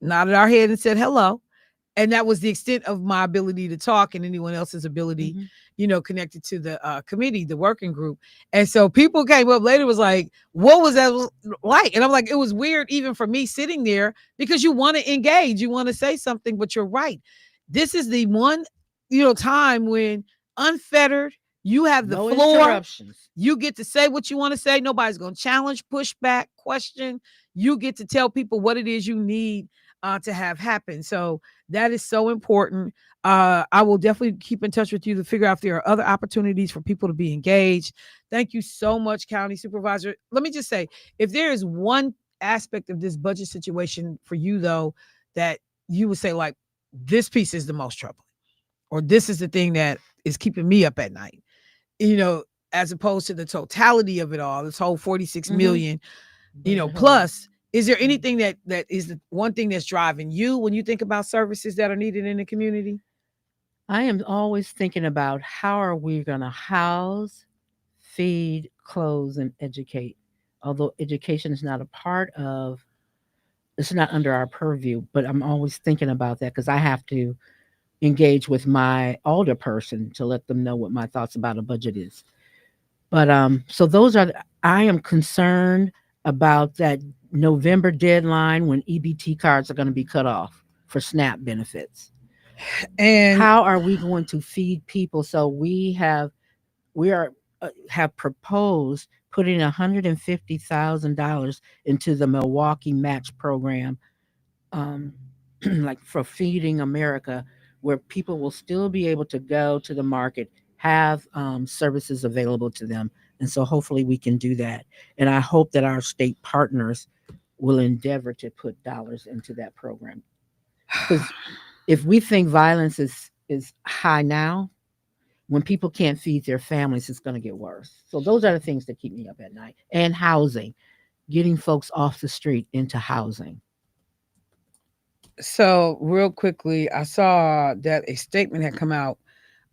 [SPEAKER 1] nodded our head and said hello. And that was the extent of my ability to talk and anyone else's ability, you know, connected to the committee, the working group. And so people came up later, was like, what was that like? And I'm like, it was weird even for me sitting there because you want to engage, you want to say something, but you're right. This is the one, you know, time when unfettered, you have the floor. You get to say what you want to say. Nobody's going to challenge, push back, question. You get to tell people what it is you need to have happen. So that is so important. I will definitely keep in touch with you to figure out if there are other opportunities for people to be engaged. Thank you so much, County Supervisor. Let me just say, if there is one aspect of this budget situation for you, though, that you would say, like, this piece is the most troubling, or this is the thing that is keeping me up at night, you know, as opposed to the totality of it all, this whole 46 million, you know, plus, is there anything that is the one thing that's driving you when you think about services that are needed in the community?
[SPEAKER 7] I am always thinking about how are we going to house, feed, clothe, and educate. Although education is not it's not under our purview, but I'm always thinking about that because I have to engage with my older person to let them know what my thoughts about a budget is. But so I am concerned about that November deadline when EBT cards are going to be cut off for SNAP benefits. And how are we going to feed people? So we have proposed putting $150,000 into the Milwaukee Match program, like for Feeding America, where people will still be able to go to the market, have services available to them. And so hopefully we can do that. And I hope that our state partners will endeavor to put dollars into that program. Because if we think violence is high now, when people can't feed their families, it's going to get worse. So those are the things that keep me up at night. And housing, getting folks off the street into housing.
[SPEAKER 1] So real quickly, I saw that a statement had come out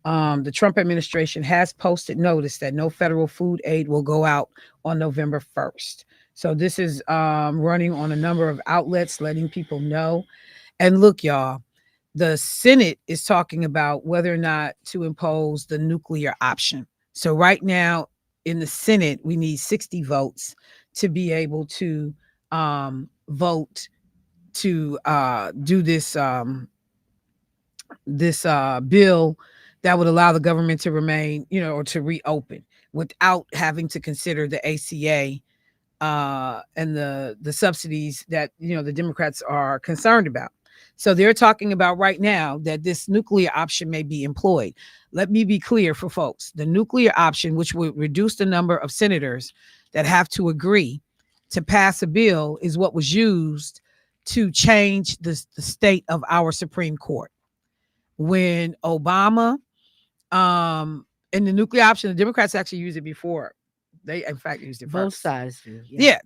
[SPEAKER 1] the Trump administration has posted notice that no federal food aid will go out on November 1st. So this is running on a number of outlets, letting people know. And look, y'all, the Senate is talking about whether or not to impose the nuclear option. So right now in the Senate, we need 60 votes to be able to vote to do this bill that would allow the government to remain, or to reopen without having to consider the ACA and the subsidies that the Democrats are concerned about. So they're talking about right now that this nuclear option may be employed. Let me be clear for folks. The nuclear option, which would reduce the number of senators that have to agree to pass a bill, is what was used to change the state of our Supreme Court. When Obama and the nuclear option, the Democrats actually used it before. They, in fact, used it
[SPEAKER 7] both
[SPEAKER 1] first.
[SPEAKER 7] sides do.
[SPEAKER 1] Yeah,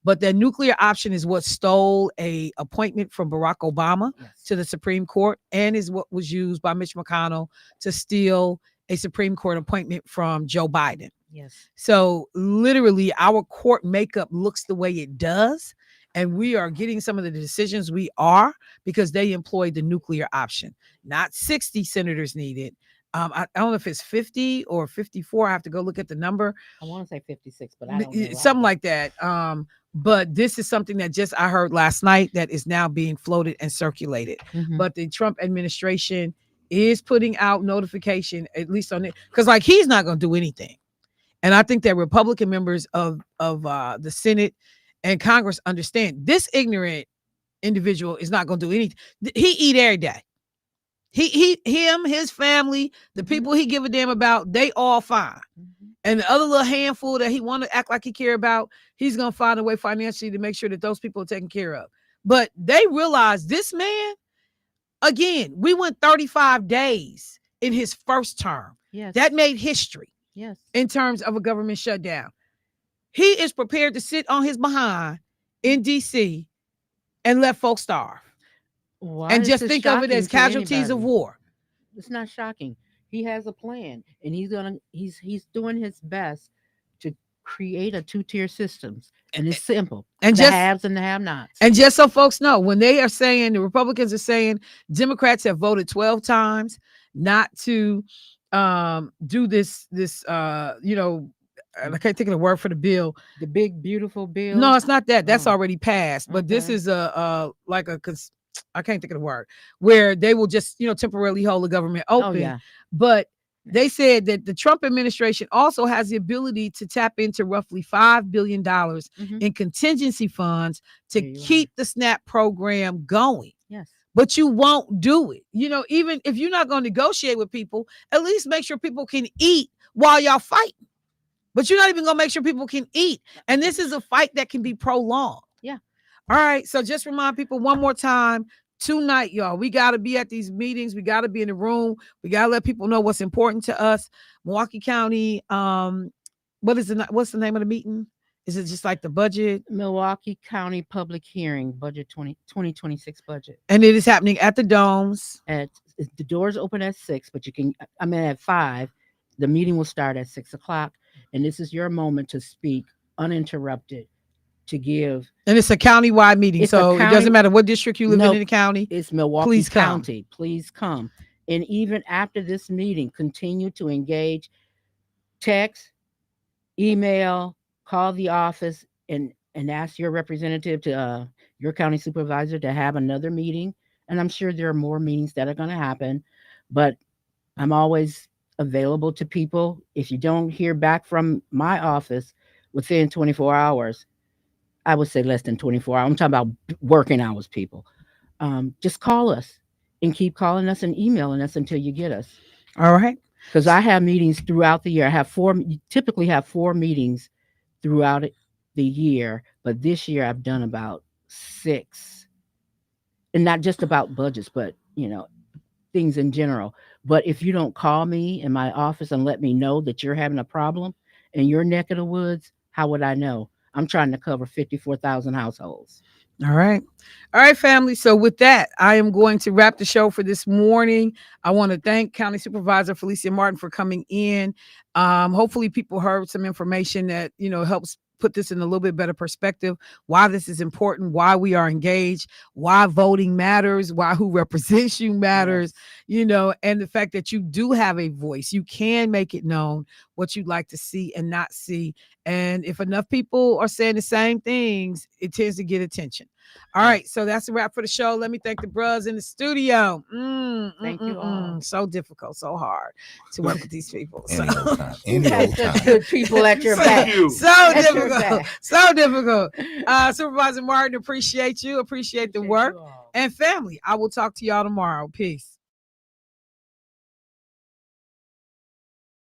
[SPEAKER 1] but the nuclear option is what stole a appointment from Barack Obama to the Supreme Court, and is what was used by Mitch McConnell to steal a Supreme Court appointment from Joe Biden.
[SPEAKER 7] Yes.
[SPEAKER 1] So literally our court makeup looks the way it does, and we are getting some of the decisions we are because they employed the nuclear option. Not 60 senators needed. I don't know if it's 50 or 54. I have to go look at the number.
[SPEAKER 7] I want to say 56, but I don't know.
[SPEAKER 1] Something like that. But this is something that I heard last night that is now being floated and circulated.
[SPEAKER 7] Mm-hmm.
[SPEAKER 1] But the Trump administration is putting out notification, at least on it, because he's not going to do anything. And I think that Republican members of the Senate and Congress understand this ignorant individual is not going to do anything. He eat every day. His family, the people he give a damn about, they all fine.
[SPEAKER 7] Mm-hmm.
[SPEAKER 1] And the other little handful that he want to act like he care about, he's going to find a way financially to make sure that those people are taken care of. But they realize this man, again, we went 35 days in his first term.
[SPEAKER 7] Yes.
[SPEAKER 1] That made history.
[SPEAKER 7] Yes.
[SPEAKER 1] In terms of a government shutdown. He is prepared to sit on his behind in D.C. and let folks starve.
[SPEAKER 7] Why
[SPEAKER 1] and just think of it as casualties of war.
[SPEAKER 7] It's not shocking. He has a plan, and he's doing his best to create a two-tier system. And it's simple.
[SPEAKER 1] And
[SPEAKER 7] the haves and the have-nots.
[SPEAKER 1] And just so folks know, when they are saying, the Republicans are saying Democrats have voted 12 times not to do this I can't think of the word for the bill.
[SPEAKER 7] The big, beautiful bill.
[SPEAKER 1] No, it's not that. That's already passed. But this is I can't think of the word, where they will just, temporarily hold the government open.
[SPEAKER 7] Oh, yeah.
[SPEAKER 1] But they said that the Trump administration also has the ability to tap into roughly $5 billion in contingency funds to keep the SNAP program going.
[SPEAKER 7] Yes.
[SPEAKER 1] But you won't do it. Even if you're not going to negotiate with people, at least make sure people can eat while y'all fighting. But you're not even going to make sure people can eat. And this is a fight that can be prolonged.
[SPEAKER 7] Yeah.
[SPEAKER 1] All right. So just remind people one more time, tonight, y'all, we got to be at these meetings. We got to be in the room. We got to let people know what's important to us. Milwaukee County. What's the name of the meeting? Is it just like the budget?
[SPEAKER 7] Milwaukee County Public Hearing, budget 2026 budget.
[SPEAKER 1] And it is happening at the Domes.
[SPEAKER 7] The doors open at 6, but at 5. The meeting will start at 6:00. And this is your moment to speak uninterrupted, to give.
[SPEAKER 1] And it's a county-wide meeting, so it doesn't matter what district you live in the county.
[SPEAKER 7] It's Milwaukee County. Please come. And even after this meeting, continue to engage, text, email, call the office, and ask your representative to your county supervisor to have another meeting. And I'm sure there are more meetings that are going to happen, but I'm always available to people. If you don't hear back from my office within 24 hours, I would say less than 24 hours. I'm talking about working hours, people. Just call us and keep calling us and emailing us until you get us.
[SPEAKER 1] All right.
[SPEAKER 7] Because I have meetings throughout the year. Typically have 4 meetings throughout the year, but this year I've done about 6. And not just about budgets, but things in general. But if you don't call me in my office and let me know that you're having a problem in your neck of the woods, how would I know? I'm trying to cover 54,000 households.
[SPEAKER 1] All right. All right, family. So with that, I am going to wrap the show for this morning. I want to thank County Supervisor Felisia Martin for coming in. Hopefully people heard some information that, helps put this in a little bit better perspective, why this is important, why we are engaged, why voting matters, why who represents you matters, and the fact that you do have a voice. You can make it known what you'd like to see and not see. And if enough people are saying the same things, it tends to get attention. All right, so that's a wrap for the show. Let me thank the bros in the studio.
[SPEAKER 7] Thank you all.
[SPEAKER 1] So difficult, so hard to work with these people. So.
[SPEAKER 7] Good people at your back.
[SPEAKER 1] So difficult. Supervisor Martin, appreciate you. Appreciate the work. And family, I will talk to y'all tomorrow. Peace.